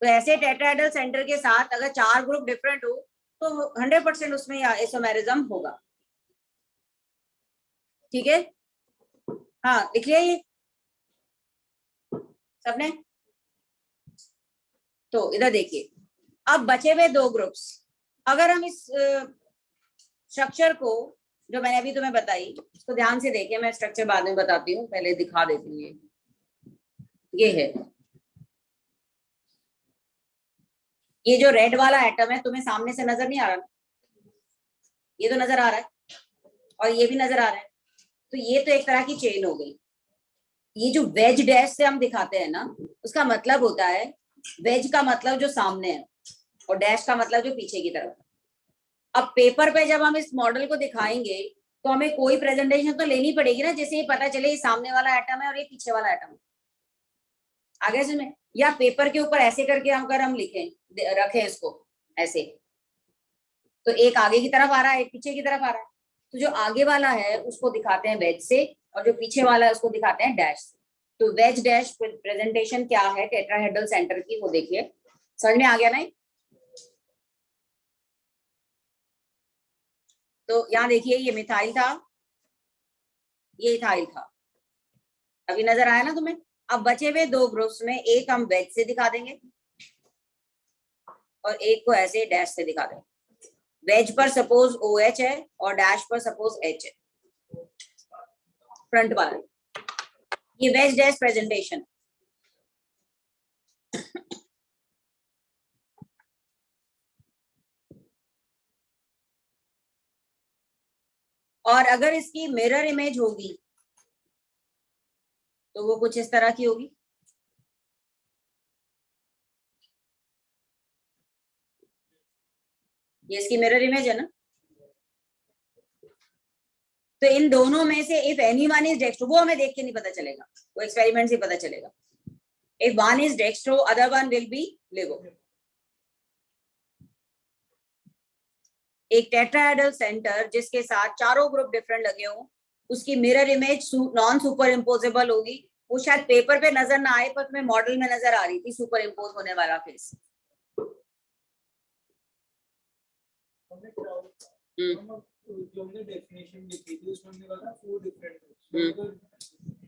तो ऐसे टेट्राहेड्रल सेंटर के साथ अगर चार ग्रुप डिफरेंट हो तो 100% उसमें आइसोमेरिज्म होगा. ठीक है? हाँ, लिख लिया ये सबने? तो इधर देखिए, अब बचे हुए दो ग्रुप्स, अगर हम इस स्ट्रक्चर को जो मैंने अभी तुम्हें बताई उसको ध्यान से देखिए. मैं स्ट्रक्चर बाद में बताती हूँ, पहले दिखा देती हूँ. ये है, ये जो रेड वाला एटम है तुम्हें सामने से नजर नहीं आ रहा? ये तो नजर आ रहा है और ये भी नजर आ रहा है. तो ये तो एक तरह की चेन हो गई. ये जो वेज डैश से हम दिखाते हैं ना, उसका मतलब होता है, वेज का मतलब जो सामने है और डैश का मतलब जो पीछे की तरफ. अब पेपर पे जब हम इस मॉडल को दिखाएंगे तो हमें कोई प्रेजेंटेशन तो लेनी पड़ेगी ना, जैसे ये पता चले ये सामने वाला एटम है और ये पीछे वाला एटम है. आगे से या पेपर के ऊपर ऐसे करके अगर हम लिखें, रखें इसको ऐसे, तो एक आगे की तरफ आ रहा है, एक पीछे की तरफ आ रहा है. तो जो आगे वाला है उसको दिखाते हैं वेज से और जो पीछे वाला है उसको दिखाते हैं डैश से. तो वेज डैश प्रेजेंटेशन क्या है टेट्राहेड्रल सेंटर की, वो देखिए. समझ में आ गया ना? तो यहाँ देखिए, ये मिथाइल था, ये इथाइल था. अभी नजर आया ना तुम्हें? अब बचे हुए दो ग्रुप्स में एक हम वेज से दिखा देंगे और एक को ऐसे डैश से दिखा देंगे. वेज पर सपोज OH है और डैश पर सपोज H है, फ्रंट वाला. ये वेज डैश प्रेजेंटेशन. और अगर इसकी मिरर इमेज होगी तो वो कुछ इस तरह की होगी. ये इसकी मिरर इमेज है ना. तो इन दोनों में से इफ एनीवन इज डेक्स्ट्रो, वो हमें देख के नहीं पता चलेगा, वो एक्सपेरिमेंट से पता चलेगा. If one is dextro other one will be लेवो. एक टेट्राहेड्रल सेंटर जिसके साथ चारों ग्रुप डिफरेंट लगे हों, उसकी mirror image non super imposable होगी. वो शायद पेपर पे नजर ना आए पर तुम्हें मॉडल में नजर आ रही थी सुपर इम्पोज होने वाला फेस. जो हमने डेफिनेशन लिखी थी उसमें हमने कहा था 4 डिफरेंट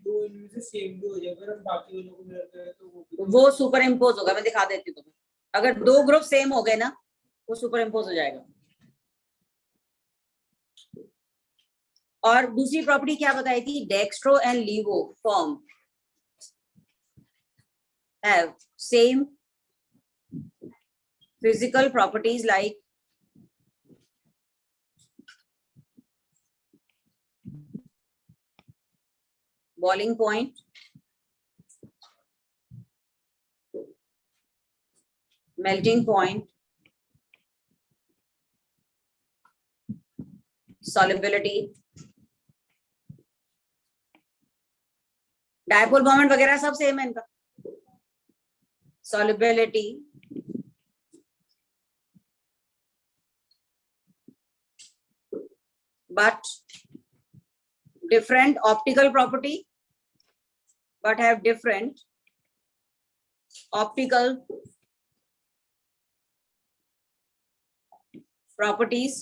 दो इनमें से सेम भी हो जाए, अगर हम बाकी वालों को मिरर करें तो वो सुपर इम्पोज होगा. मैं दिखा देती हूँ तुम्हें. अगर दो ग्रुप सेम हो गए ना, वो सुपर इम्पोज हो जाएगा. और दूसरी प्रॉपर्टी क्या बताई थी? Dextro and laevo form have same physical properties like boiling point, melting point, solubility, dipole moment वगैरह सब सेम है इनका. solubility, but different optical property, but have different optical properties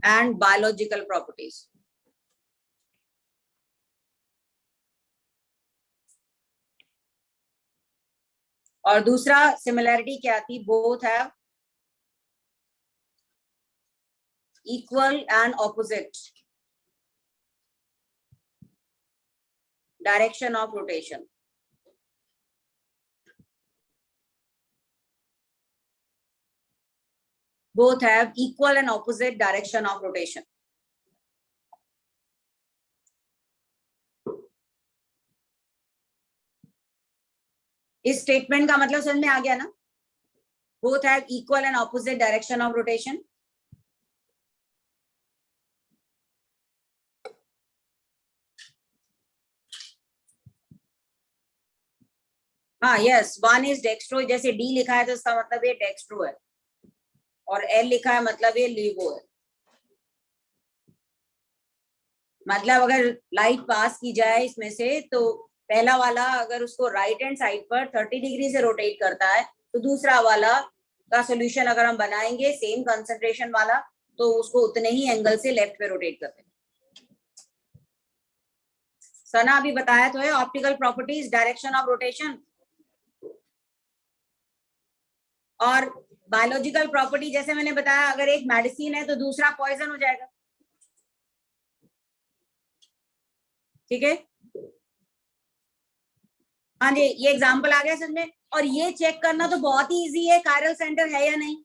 and biological properties. और दूसरा similarity क्या थी? Both have equal and opposite direction of rotation. both have equal and opposite direction of rotation. इस statement का मतलब समझ में आ गया ना? both have equal and opposite direction of rotation. हाँ यस, वन इज डेक्स्ट्रो. जैसे डी लिखा है तो इसका मतलब ये डेक्स्ट्रो है, और एल लिखा है मतलब ये लीवो है. मतलब अगर लाइट पास की जाए इसमें से, तो पहला वाला अगर उसको राइट हैंड साइड पर 30 डिग्री से रोटेट करता है, तो दूसरा वाला का सोल्यूशन अगर हम बनाएंगे सेम कंसंट्रेशन वाला, तो उसको उतने ही एंगल से लेफ्ट पे रोटेट करते हैं. सना अभी बताया तो है optical properties, direction of rotation. और बायोलॉजिकल प्रॉपर्टी जैसे मैंने बताया, अगर एक मेडिसिन है तो दूसरा पॉइजन हो जाएगा. ठीक है, हाँ जी, ये एग्जांपल आ गया समझ में. और ये चेक करना तो बहुत ही इजी है, कायरल सेंटर है या नहीं.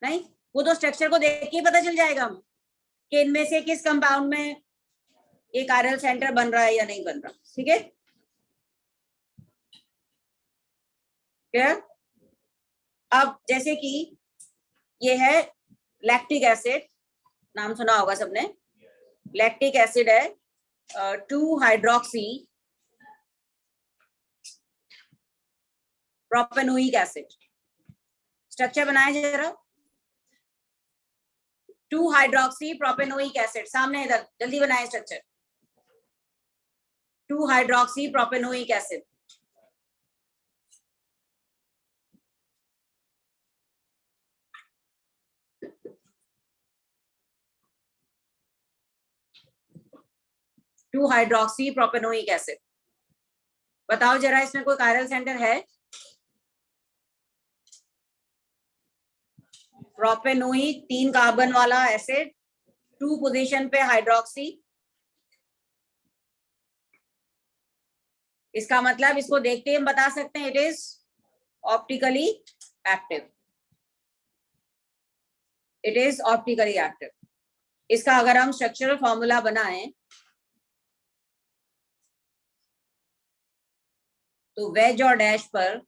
नहीं, वो तो स्ट्रक्चर को देख के पता चल जाएगा कि इनमें से किस कंपाउंड में ये कायरल सेंटर बन रहा है या नहीं बन रहा. ठीक है, क्या? अब जैसे कि ये है लैक्टिक एसिड, नाम सुना होगा सबने. लैक्टिक एसिड है 2 हाइड्रोक्सी प्रोपेनोइक एसिड. स्ट्रक्चर बनाया जरा. 2 हाइड्रोक्सी प्रोपेनोइक एसिड, सामने इधर जल्दी बनाए structure. 2 hydroxy propanoic acid. Two hydroxy propanoic acid. बताओ जरा इसमें कोई कायरल सेंटर है? प्रोपेनोइक 3 कार्बन वाला एसिड, 2 पोजीशन पे हाइड्रोक्सी. इसका मतलब इसको देखते हम बता सकते हैं it is optically active. It is optically active. इसका अगर हम स्ट्रक्चरल फॉर्मूला बनाएं तो वेज और डैश पर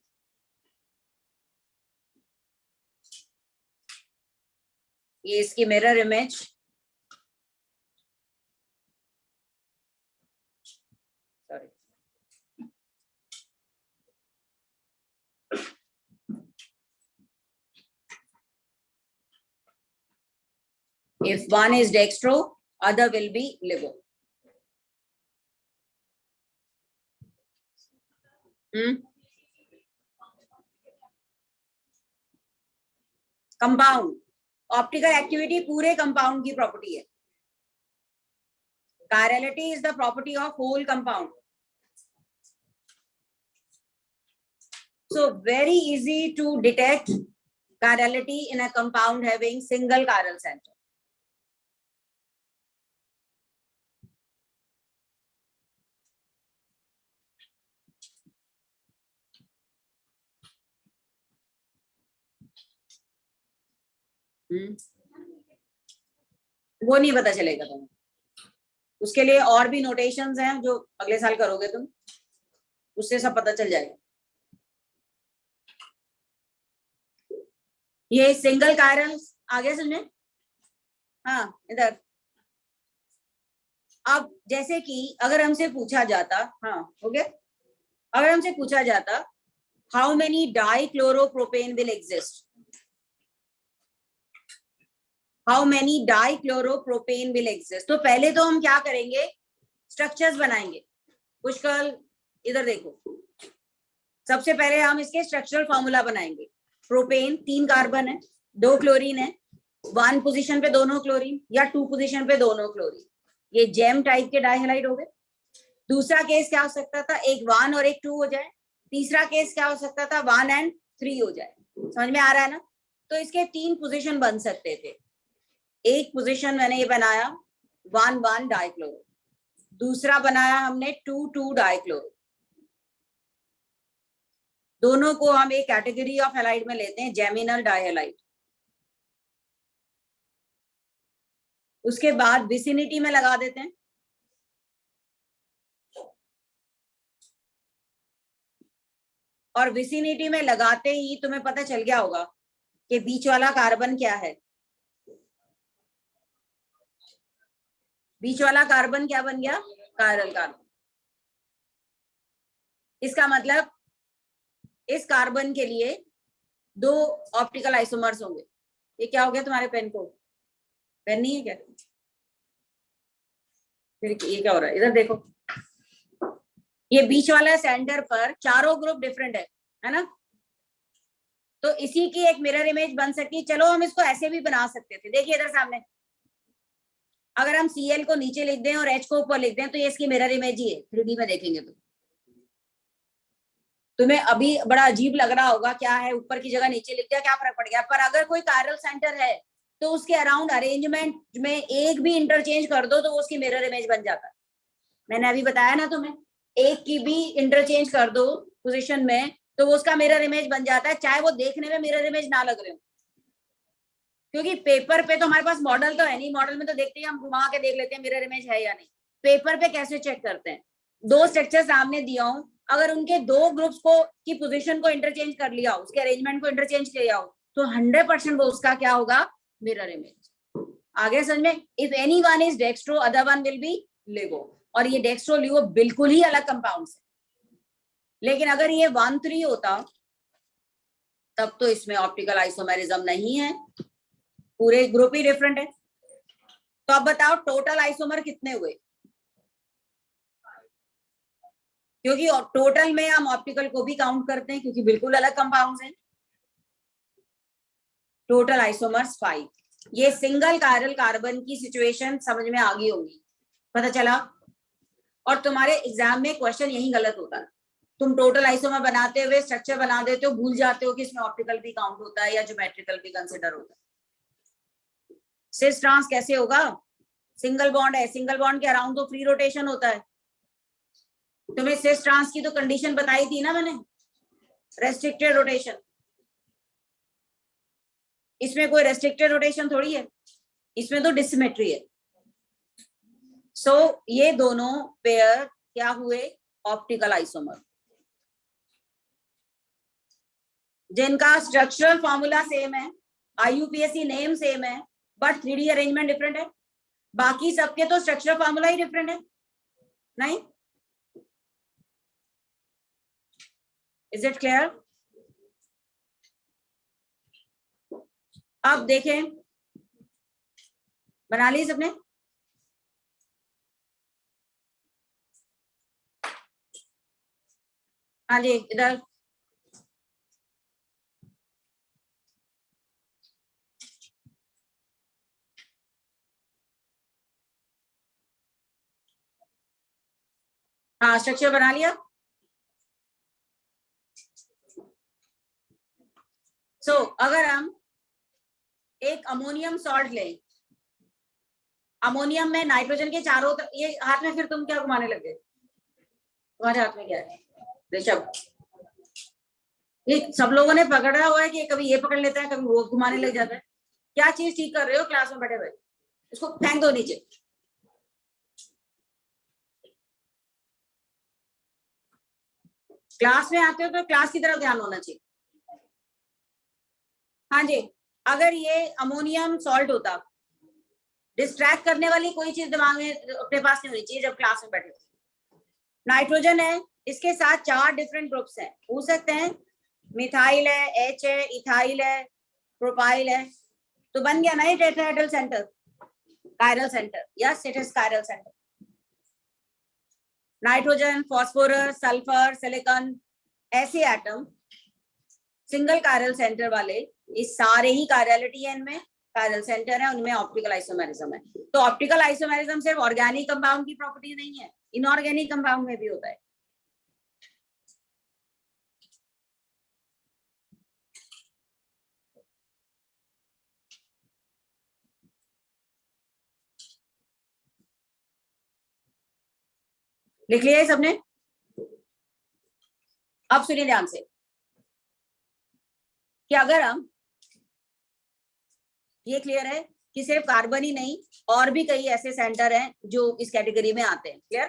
ये इसकी mirror image, sorry. If one is dextro, other will be ligo. Compound, optical activity पूरे कंपाउंड की प्रॉपर्टी है. Chirality is the property of whole compound. So very easy to detect chirality in a compound having single chiral center. वो नहीं पता चलेगा तुम्हें. उसके लिए और भी नोटेशंस हैं जो अगले साल करोगे तुम, उससे सब पता चल जाएगा. ये सिंगल कायरल आगे समझे. हाँ इधर. अब जैसे कि अगर हमसे पूछा जाता, हाँ हो गया, अगर हमसे पूछा जाता how many dichloropropane will exist, how many dichloropropane will exist, तो पहले तो हम क्या करेंगे, स्ट्रक्चर्स बनाएंगे. पुष्कल इधर देखो, सबसे पहले हम इसके स्ट्रक्चरल फॉर्मूला बनाएंगे. प्रोपेन 3 कार्बन है, 2 क्लोरीन है, 1 पोजीशन पे दोनों क्लोरीन या 2 पोजीशन पे दोनों क्लोरीन, ये जेम टाइप के डाइहैलाइड हो गए. दूसरा केस क्या हो सकता था, एक 1 और एक 2 हो जाए. तीसरा केस क्या हो सकता था, 1 and 3 हो जाए. समझ में आ रहा है ना. तो इसके 3 पोजीशन बन सकते थे. एक पोजीशन मैंने ये बनाया 1,1 डाइक्लोरो, दूसरा बनाया हमने 2,2 डाइक्लोरो. दोनों को हम एक कैटेगरी ऑफ हैलाइड में लेते हैं, जेमिनल डाइहैलाइड. उसके बाद विसिनिटी में लगा देते हैं. और विसिनिटी में लगाते ही तुम्हें पता चल गया होगा कि बीच वाला कार्बन क्या है. बीच वाला कार्बन क्या बन गया, कायरल कार्बन. इसका मतलब इस कार्बन के लिए 2 ऑप्टिकल आइसोमर्स होंगे. ये क्या हो गया तुम्हारे पेन को, पेन नहीं है क्या, फिर ये क्या हो रहा है, इधर देखो. ये बीच वाला सेंटर पर चारों ग्रुप डिफरेंट है ना. तो इसी की एक मिरर इमेज बन सकती है. चलो हम इसको ऐसे भी बना सकते थे. देखिए इधर सामने, अगर हम Cl को नीचे लिख दें और H को ऊपर लिख दें तो ये इसकी मिरर इमेज ही है. 3D में देखेंगे तो तुम्हें अभी बड़ा अजीब लग रहा होगा, क्या है ऊपर की जगह नीचे लिख दिया, क्या फर्क पड़ गया. पर अगर कोई कायरल सेंटर है तो उसके अराउंड अरेंजमेंट में एक भी इंटरचेंज कर दो तो वो उसकी मिरर इमेज बन जाता है. मैंने अभी बताया ना तुम्हें, एक की भी इंटरचेंज कर दो पोजीशन में तो वो उसका मिरर इमेज बन जाता है, चाहे वो देखने में मिरर इमेज ना लग रहे हो. क्योंकि पेपर पे तो हमारे पास मॉडल तो है नहीं. मॉडल में तो देखते हैं, हम घुमा के देख लेते हैं मिरर इमेज है या नहीं. पेपर पे कैसे चेक करते हैं, 2 स्ट्रक्चर सामने दिया हो, अगर उनके 2 ग्रुप्स को की पोजीशन को इंटरचेंज कर लिया हो, उसके अरेंजमेंट को इंटरचेंज किया हो, तो 100% वो उसका क्या होगा, मिरर इमेज. आगे समझ में. If any one is dextro other one will be लिगो. और ये डेक्स्ट्रो लिगो बिल्कुल ही अलग कंपाउंड है. लेकिन अगर ये 1,3 होता तब तो इसमें ऑप्टिकल आइसोमेरिज्म नहीं है, पूरे ग्रुप ही डिफरेंट है. तो अब बताओ टोटल आइसोमर कितने हुए, क्योंकि टोटल में हम ऑप्टिकल को भी काउंट करते हैं क्योंकि बिल्कुल अलग कंपाउंड्स हैं. Total isomers 5. ये सिंगल कायरल कार्बन की सिचुएशन समझ में आ गई होगी, पता चला. और तुम्हारे एग्जाम में क्वेश्चन यही गलत होता है, तुम टोटल आइसोमर बनाते हुए स्ट्रक्चर बना देते हो, भूल जाते हो कि इसमें ऑप्टिकल भी काउंट होता है या ज्योमेट्रिकल भी कंसिडर होता है. सिस ट्रांस कैसे होगा, सिंगल बॉन्ड है, सिंगल बॉन्ड के अराउंड तो फ्री रोटेशन होता है. तुम्हें सिस ट्रांस की तो कंडीशन बताई थी ना मैंने, रेस्ट्रिक्टेड रोटेशन. इसमें कोई रेस्ट्रिक्टेड रोटेशन थोड़ी है, इसमें तो डिसिमेट्री है. सो ये दोनों पेयर क्या हुए, ऑप्टिकल आइसोमर, जिनका स्ट्रक्चरल फॉर्मूला सेम है, IUPAC नेम सेम है, बट 3D अरेंजमेंट डिफरेंट है. बाकी सबके तो स्ट्रक्चरल फॉर्मूला ही डिफरेंट है नहीं. Is it clear? अब देखें, बना ली सबने? हाँ जी, इधर हाँ, स्ट्रक्चर बना लिया। अगर हम एक अमोनियम सॉल्ट लें, अमोनियम में नाइट्रोजन के चारों ये हाथ में फिर तुम क्या घुमाने लग गए? तुम्हारे हाथ में क्या है ऋषभ? ये सब लोगों ने पकड़ा हुआ है कि कभी ये पकड़ लेता है, कभी वो घुमाने लग जाता है। क्या चीज ठीक कर रहे हो क्लास में बैठे हुए? इसको फेंक दो नीचे। क्लास में आते हो तो क्लास की तरफ ध्यान होना चाहिए। हाँ जी, अगर ये अमोनियम सॉल्ट होता, डिस्ट्रैक्ट करने वाली कोई चीज दिमाग में अपने पास नहीं होनी चाहिए जब क्लास में बैठे। नाइट्रोजन है, इसके साथ 4 डिफरेंट ग्रुप्स हैं, हो सकते हैं मिथाइल है, एच है, इथाइल है, प्रोपाइल है, तो बन गया ना ये टेट्राहेड्रल सेंटर, कायरल सेंटर या status chiral centre. Nitrogen, phosphorus, sulphur, silicon, ऐसे एटम सिंगल कायरल सेंटर वाले, ये सारे ही कायरलिटी है, इनमें कायरल सेंटर है, उनमें ऑप्टिकल आइसोमेरिज्म है। तो ऑप्टिकल आइसोमेरिज्म सिर्फ ऑर्गेनिक कंपाउंड की प्रॉपर्टी नहीं है, इनऑर्गेनिक कंपाउंड में भी होता है। लिख लिया है सबने? अब सुनिए ध्यान से कि अगर हम, ये क्लियर है कि सिर्फ कार्बन ही नहीं और भी कई ऐसे सेंटर हैं जो इस कैटेगरी में आते हैं, क्लियर?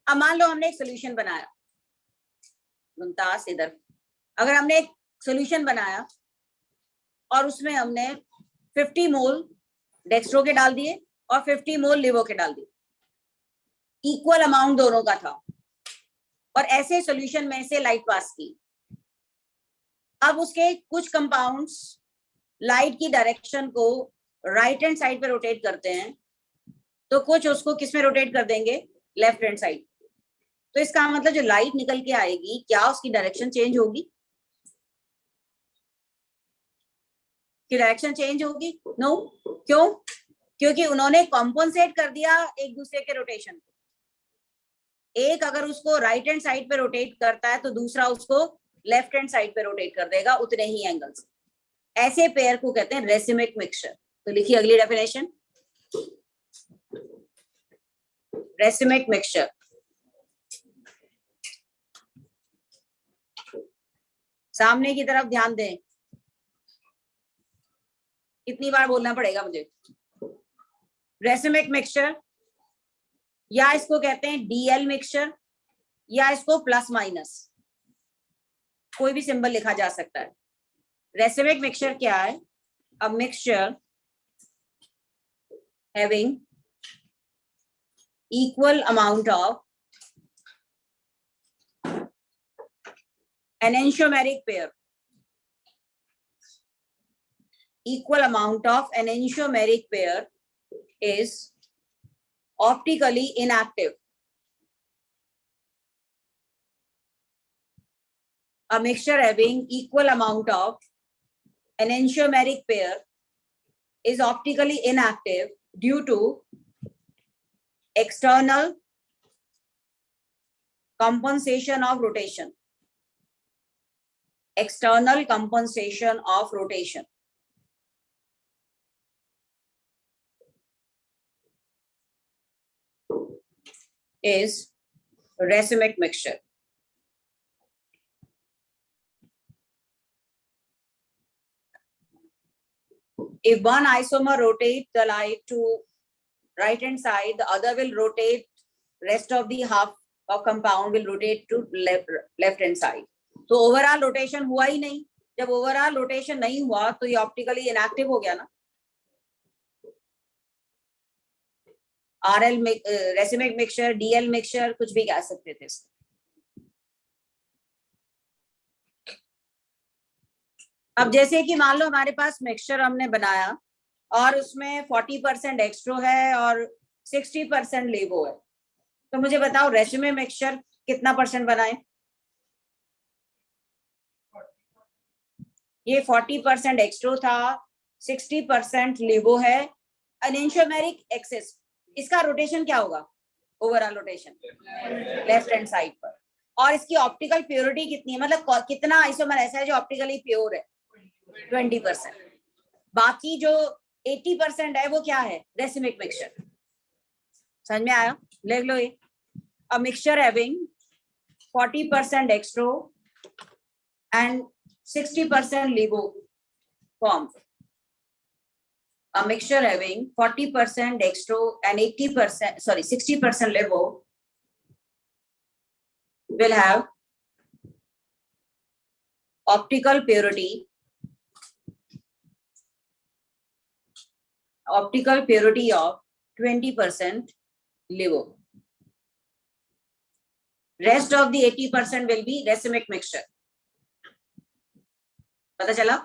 अब मान लो हमने एक सोल्यूशन बनाया, मुमताज इधर, अगर हमने एक सोल्यूशन बनाया और उसमें हमने 50 मोल डेक्स्ट्रो के डाल दिए और 50 मोल लिवो के डाल दिए, इक्वल अमाउंट दोनों का था, और ऐसे सॉल्यूशन में से लाइट पास की। अब उसके कुछ कंपाउंड्स लाइट की डायरेक्शन को राइट हैंड साइड पे रोटेट करते हैं, तो कुछ उसको किस में रोटेट कर देंगे? Left hand side. तो इसका मतलब जो लाइट निकल के आएगी, क्या उसकी डायरेक्शन चेंज होगी? कि डायरेक्शन चेंज होगी? नो। क्यों? क्योंकि उन्होंने कॉम्पनसेट कर दिया एक दूसरे के रोटेशन को। एक अगर उसको राइट हैंड साइड पे रोटेट करता है तो दूसरा उसको लेफ्ट हैंड साइड पे रोटेट कर देगा उतने ही एंगल से। ऐसे पेयर को कहते हैं रेसिमिक मिक्सचर। तो लिखिए अगली डेफिनेशन, रेसिमिक मिक्सचर। सामने की तरफ ध्यान दें, कितनी बार बोलना पड़ेगा मुझे? रेसिमिक मिक्सचर, या इसको कहते हैं डीएल मिक्सचर, या इसको प्लस माइनस कोई भी सिंबल लिखा जा सकता है। रेसिमिक मिक्सचर क्या है? A mixture having equal amount of enantiomeric pair, equal amount of enantiomeric pair is optically inactive. A mixture having equal amount of enantiomeric pair is optically inactive due to external compensation of rotation. External compensation of rotation. Is racemic mixture. If one isomer rotates the light to right hand side, the other will rotate, rest of the half of compound will rotate to left hand side. तो overall rotation हुआ ही नहीं। जब overall rotation नहीं हुआ तो ये optically inactive हो गया ना। RL racemic mixture, DL mixture, कुछ भी कह सकते थे इसको। अब जैसे कि मान लो हमारे पास मिक्सचर हमने बनाया और उसमें 40% एक्स्ट्रो है और 60% लेवो है, तो मुझे बताओ रेज्यूमे मिक्सचर कितना परसेंट बनाए? ये 40% एक्स्ट्रो था, 60% लेवो है, एनेंटियोमेरिक एक्सेस, इसका रोटेशन क्या होगा? Overall rotation left hand side पर। और इसकी ऑप्टिकल प्योरिटी कितनी है, मतलब कितना आइसोमर ऐसा है जो ऑप्टिकली प्योर है? 20%। बाकी जो 80% है वो क्या है? Racemic mixture. समझ में आया? लिख लो ये, a mixture having 40% एक्स्ट्रो and 60% LIGO form. A mixture having 40% dextro and 60% LIGO will have optical purity of 20% LIGO. Rest of the 80% will be racemic mixture. पता चला?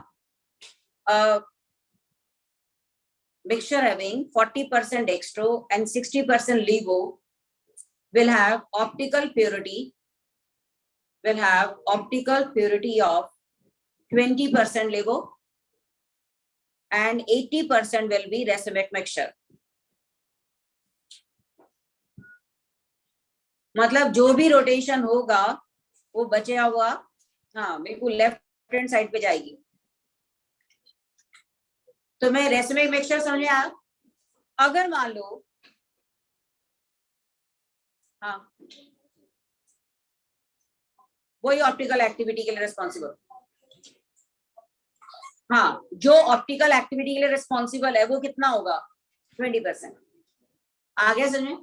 Mixture having 40% dextro and 60% LIGO will have optical purity of 20% LIGO and 80% will be racemic mixture. मतलब जो भी rotation होगा वो बचा हुआ, हाँ बिल्कुल लेफ्ट हैंड साइड पे जाएगी। तो मैं रेसिमिक मिक्सचर समझ में आया? अगर मान लो, हाँ वही ऑप्टिकल एक्टिविटी के लिए रिस्पॉन्सिबल, हाँ जो ऑप्टिकल एक्टिविटी के लिए रिस्पॉन्सिबल है वो कितना होगा? 20%। आगे समझे?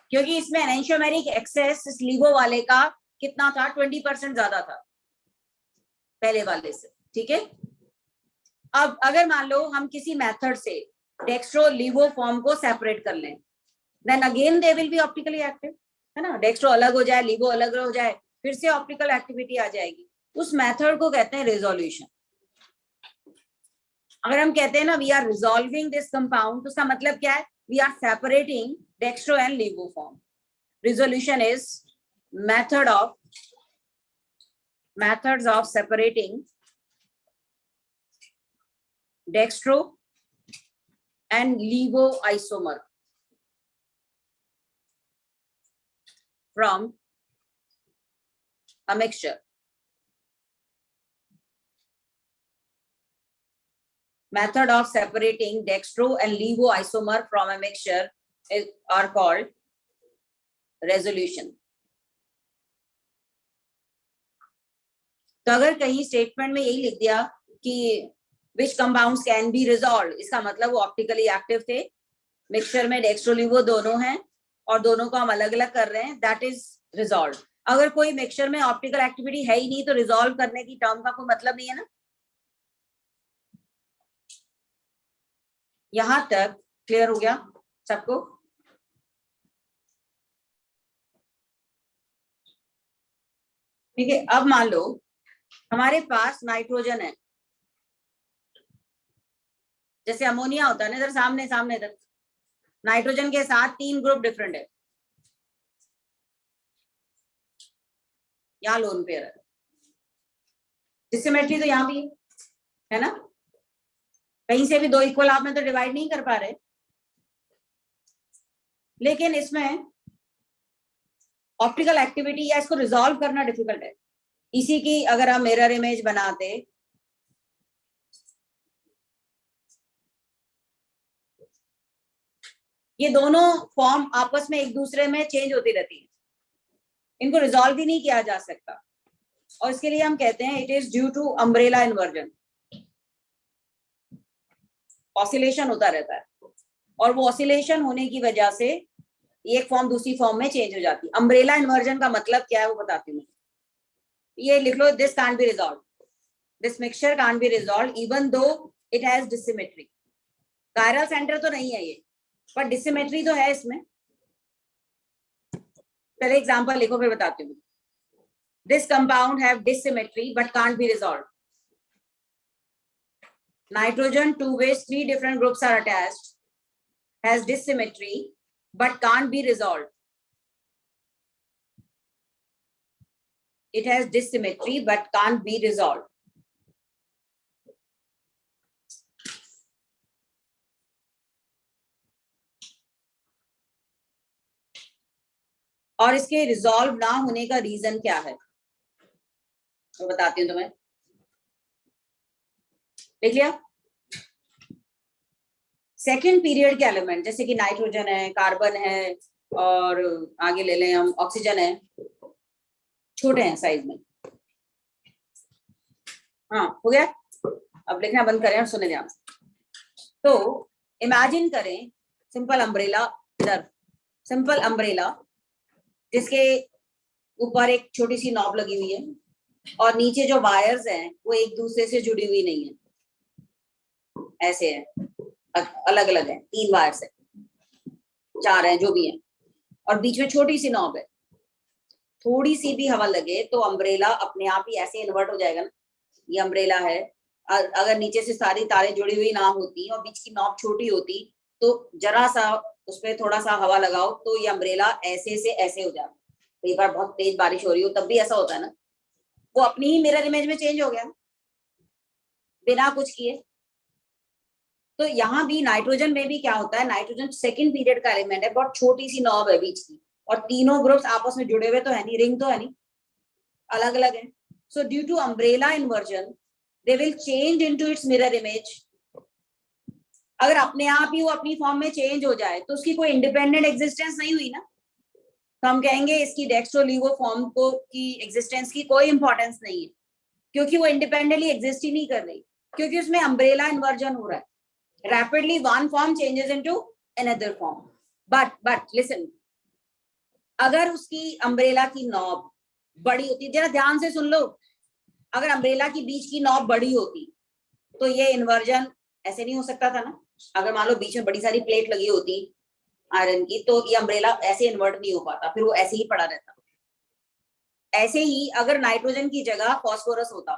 क्योंकि इसमें एनेंटियोमेरिक एक्सेस इस LIGO वाले का कितना था? 20% ज्यादा था पहले वाले से, ठीक है? अब अगर मान लो हम किसी मेथड से डेक्स्ट्रो LIGO फॉर्म को सेपरेट कर लें, then again they will be optically active, है ना? डेक्स्ट्रो अलग हो जाए, LIGO अलग हो जाए, फिर से ऑप्टिकल एक्टिविटी आ जाएगी। उस मेथड को कहते हैं रिजोल्यूशन। अगर हम कहते हैं ना we are resolving this compound, तो उसका मतलब क्या है? We are separating dextro and LIGO form. Resolution is methods of separating dextro and LIGO isomer from a mixture. Method of separating dextro and LIGO isomer from a mixture are called resolution. तो अगर कहीं statement में यही लिख दिया कि which compounds can be resolved, इसका मतलब वो ऑप्टिकली एक्टिव थे, मिक्सचर में डेक्स्ट्रो LIGO दोनों हैं और दोनों को हम अलग अलग कर रहे हैं, दैट इज रिजॉल्व। अगर कोई मिक्सचर में ऑप्टिकल एक्टिविटी है ही नहीं तो रिजॉल्व करने की टर्म का कोई मतलब नहीं है ना। यहां तक क्लियर हो गया सबको? ठीक है, अब मान लो हमारे पास नाइट्रोजन है, जैसे अमोनिया होता है ना, इधर सामने सामने इधर नाइट्रोजन के साथ 3 ग्रुप डिफरेंट है, यहाँ लोन पेयर है, डिसिमेट्री तो यहाँ भी है ना, कहीं से भी 2 इक्वल आप में तो डिवाइड नहीं कर पा रहे, लेकिन इसमें ऑप्टिकल एक्टिविटी या इसको रिजॉल्व करना डिफिकल्ट है। इसी की अगर हम मिरर इमेज बनाते, ये दोनों फॉर्म आपस में एक दूसरे में चेंज होती रहती है, इनको रिजॉल्व भी नहीं किया जा सकता, और इसके लिए हम कहते हैं it is due to umbrella inversion. Oscillation होता रहता है और वो ऑसिलेशन होने की वजह से एक फॉर्म दूसरी फॉर्म में चेंज हो जाती है। अम्ब्रेला इन्वर्जन का मतलब क्या है वो बताती हूँ। ये लिख लो, this can't be resolve, this mixture can't be resolve even though it has dissymmetry. Chiral centre तो नहीं है ये, पर डिसिमेट्री तो है इसमें। पहले एग्जांपल लिखो फिर बताती हूँ। This compound have dissymmetry but can't be resolve. nitrogen two ways 3 different groups are attached, has dissymmetry but can't be resolved. It has dissymmetry but can't be resolved. और इसके रिजॉल्व ना होने का रीजन क्या है तो बताती हूँ तुम्हें। देख लिया? सेकेंड पीरियड के एलिमेंट जैसे कि नाइट्रोजन है, कार्बन है और आगे ले लें हम ऑक्सीजन है, छोटे हैं साइज में। हाँ हो गया, अब लिखना बंद करें और सुने ध्यान से। तो इमेजिन करें सिंपल अम्ब्रेला, इधर सिंपल अम्ब्रेला जिसके ऊपर एक छोटी सी नॉब लगी हुई है और नीचे जो वायर्स हैं वो एक दूसरे से जुड़ी हुई नहीं है, ऐसे है, अलग अलग है, 3 वायर्स है, 4 है, जो भी है, और बीच में छोटी सी नॉब है। थोड़ी सी भी हवा लगे तो अम्ब्रेला अपने आप ही ऐसे इन्वर्ट हो जाएगा ना। ये अम्ब्रेला है, अगर नीचे से सारी तारें जुड़ी हुई ना होती और बीच की नॉब छोटी होती तो जरा सा उसपे थोड़ा सा हवा लगाओ तो ये अम्ब्रेला ऐसे से ऐसे हो जाता। कई बार बहुत तेज बारिश हो रही हो तब भी ऐसा होता है ना, वो अपनी ही मिरर इमेज में चेंज हो गया बिना कुछ किए। तो यहाँ भी नाइट्रोजन में भी क्या होता है, नाइट्रोजन सेकंड पीरियड का एलिमेंट है, बहुत छोटी सी नॉब है बीच की और तीनों ग्रुप्स आपस में जुड़े हुए तो है नहीं, रिंग तो है नहीं, अलग अलग है। So due to umbrella inversion they will change into its mirror image. अगर अपने आप ही वो अपनी फॉर्म में चेंज हो जाए तो उसकी कोई इंडिपेंडेंट एग्जिस्टेंस नहीं हुई ना, तो हम कहेंगे इसकी डेक्स्ट्रो-लीवो फॉर्म को की एग्जिस्टेंस की कोई इंपॉर्टेंस नहीं है, क्योंकि वो इंडिपेंडेंटली एग्जिस्ट ही नहीं कर रही, क्योंकि उसमें अम्ब्रेला इन्वर्जन हो रहा है। Rapidly one form changes into another form. But listen, अगर उसकी अम्ब्रेला की नॉब बड़ी होती, जरा ध्यान से सुन लो, अगर अम्ब्रेला की बीच की नॉब बड़ी होती तो ये इन्वर्जन ऐसे नहीं हो सकता था ना। अगर मान लो बीच में बड़ी सारी प्लेट लगी होती आयरन की तो ये अम्ब्रेला ऐसे इन्वर्ट नहीं हो पाता, फिर वो ऐसे ही पड़ा रहता। ऐसे ही अगर नाइट्रोजन की जगह फॉस्फोरस होता,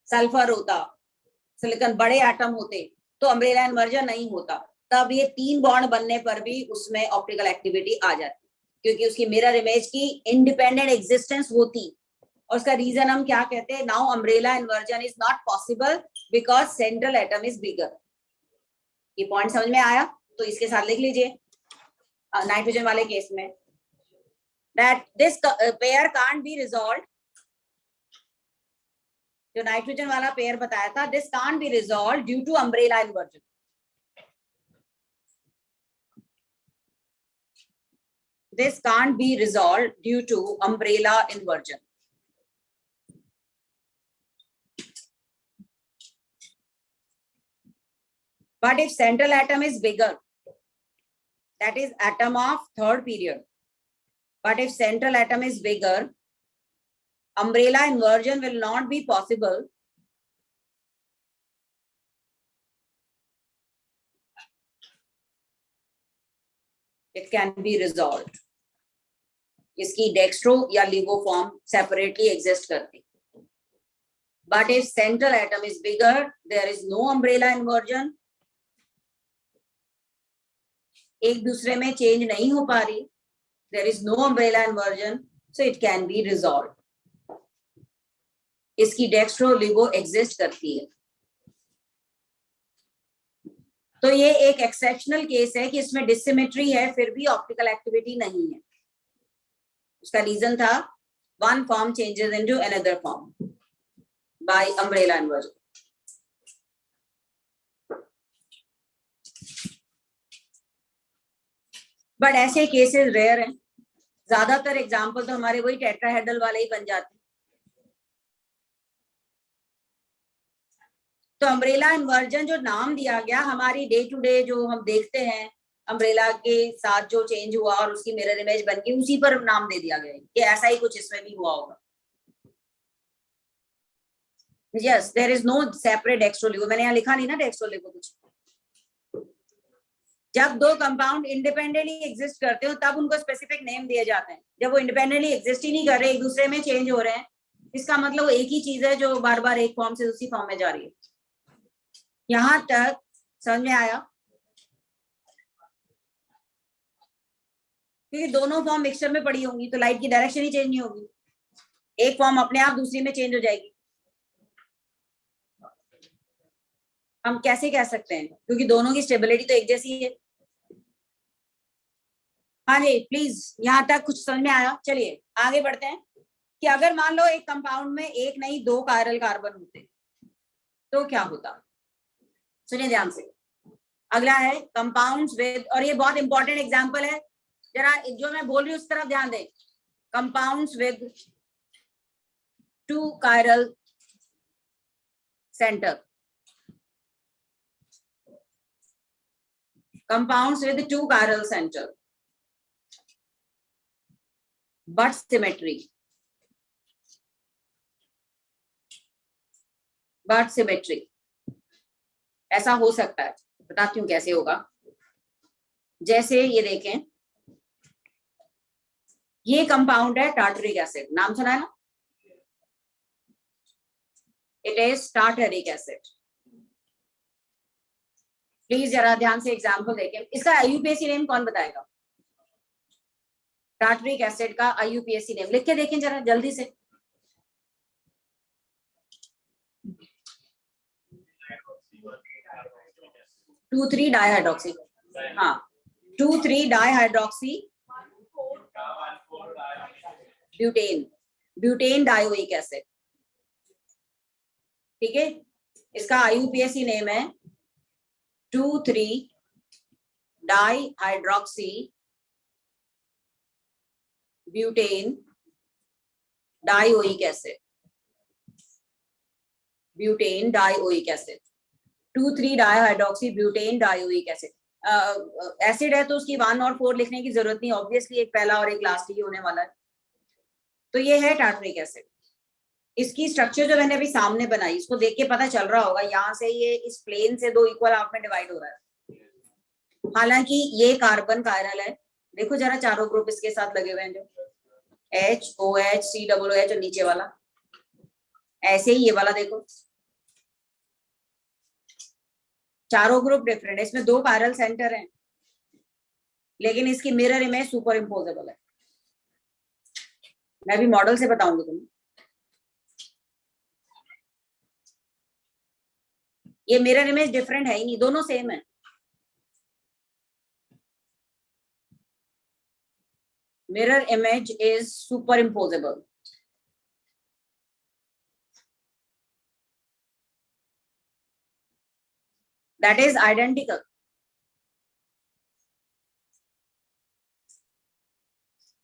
सल्फर होता, सिलिकॉन, बड़े एटम होते तो अम्ब्रेला इन्वर्जन नहीं होता, तब ये 3 बॉन्ड बनने पर भी उसमें ऑप्टिकल एक्टिविटी आ जाती, क्योंकि उसकी मिरर इमेज की इंडिपेंडेंट एग्जिस्टेंस होती। और उसका रीजन हम क्या कहते हैं, now umbrella inversion is not possible because central atom is bigger. ये पॉइंट समझ में आया? तो इसके साथ लिख लीजिए नाइट्रोजन वाले केस में that this pair can't be resolved. जो नाइट्रोजन वाला पेयर बताया था, this can't be resolved due to umbrella inversion. This can't be resolved due to umbrella inversion. But if central atom is bigger, that is atom of third period. But if central atom is bigger, umbrella inversion will not be possible. It can be resolved. इसकी dextro या लिवो form separately exist करती। But if central atom is bigger, there is no umbrella inversion. एक दूसरे में change नहीं हो पा रही, there is no umbrella inversion, so it can be resolved. इसकी डेक्स्ट्रो लिवो एग्जिस्ट करती है। तो ये एक एक्सेप्शनल केस है कि इसमें डिसिमेट्री है फिर भी ऑप्टिकल एक्टिविटी नहीं है। उसका रीजन था one form changes into another form by umbrella inversion. But ऐसे केसेस रेयर हैं, ज्यादातर एग्जाम्पल तो हमारे वही टेट्राहेड्रल वाले ही बन जाते हैं। तो अम्ब्रेला इन्वर्जन जो नाम दिया गया, हमारी डे टू डे जो हम देखते हैं अम्ब्रेला के साथ जो चेंज हुआ और उसकी मिरर इमेज बन गई, उसी पर नाम दे दिया गया कि ऐसा ही कुछ इसमें भी हुआ होगा। Yes, there is no separate dextro laevo. मैंने यहाँ लिखा नहीं ना डेक्स्ट्रो-लिवो कुछ। जब दो कंपाउंड इंडिपेंडेंटली एग्जिस्ट करते हो तब उनको स्पेसिफिक नेम दिए जाते हैं। जब वो इंडिपेंडेंटली एग्जिस्ट ही नहीं कर रहे, एक दूसरे में चेंज हो रहे हैं, इसका मतलब एक ही चीज है जो बार बार एक फॉर्म से दूसरी फॉर्म में जा रही है। यहां तक समझ में आया? क्योंकि दोनों फॉर्म मिक्सचर में पड़ी होंगी तो लाइट की डायरेक्शन ही चेंज नहीं होगी, एक फॉर्म अपने आप दूसरी में चेंज हो जाएगी। हम कैसे कह सकते हैं? क्योंकि दोनों की स्टेबिलिटी तो एक जैसी है। हाँ जी प्लीज, यहाँ तक कुछ समझ में आया? चलिए आगे बढ़ते हैं कि अगर मान लो एक कंपाउंड में एक नहीं दो कायरल कार्बन होते तो क्या होता। सुनिए ध्यान से। अगला है कंपाउंड्स विद, और ये बहुत इंपॉर्टेंट एग्जांपल है, जरा जो मैं बोल रही हूँ उस तरफ ध्यान दें। Compounds with 2 chiral center, compounds with 2 chiral center but symmetry, ऐसा हो सकता है, बताती हूँ कैसे होगा। जैसे ये देखें, ये कंपाउंड है टार्टरिक एसिड, नाम सुना है ना? It is tartaric acid. Please जरा ध्यान से एग्जाम्पल देखें। इसका आईयूपीएसी नेम कौन बताएगा? टार्टरिक एसिड का आईयूपीएसी नेम लिख के देखें जरा जल्दी से। 2,3 डाइहाइड्रोक्सी, हाँ 2,3 dihydroxy butane, butane dioic acid. ठीक है, इसका आईयूपीएसी नेम है 2,3 dihydroxy butane dioic acid, butane dioic acid, 2,3 dihydroxy butane dioic acid. Acid है तो उसकी 1 और 4 लिखने की जरूरत नहीं, ऑब्वियसली एक पहला और एक लास्ट ही होने वाला है। तो ये है टार्टरिक एसिड। इसकी स्ट्रक्चर जो मैंने अभी सामने बनाई, इसको देख के पता चल रहा होगा, यहाँ से ये इस प्लेन से 2 इक्वल हाफ में डिवाइड हो रहा है। हालांकि ये कार्बन कायरल है, देखो जरा चारों ग्रुप इसके साथ लगे हुए हैं, जो HOH COOH और नीचे वाला, ऐसे ही ये वाला देखो, चारों ग्रुप डिफरेंट है, इसमें 2 कायरल सेंटर हैं, लेकिन इसकी मिरर इमेज सुपर इम्पोजेबल है। मैं भी मॉडल से बताऊंगी तुम्हें। ये मिरर इमेज डिफरेंट है ही नहीं, दोनों सेम है। Mirror image is super imposable. That is identical.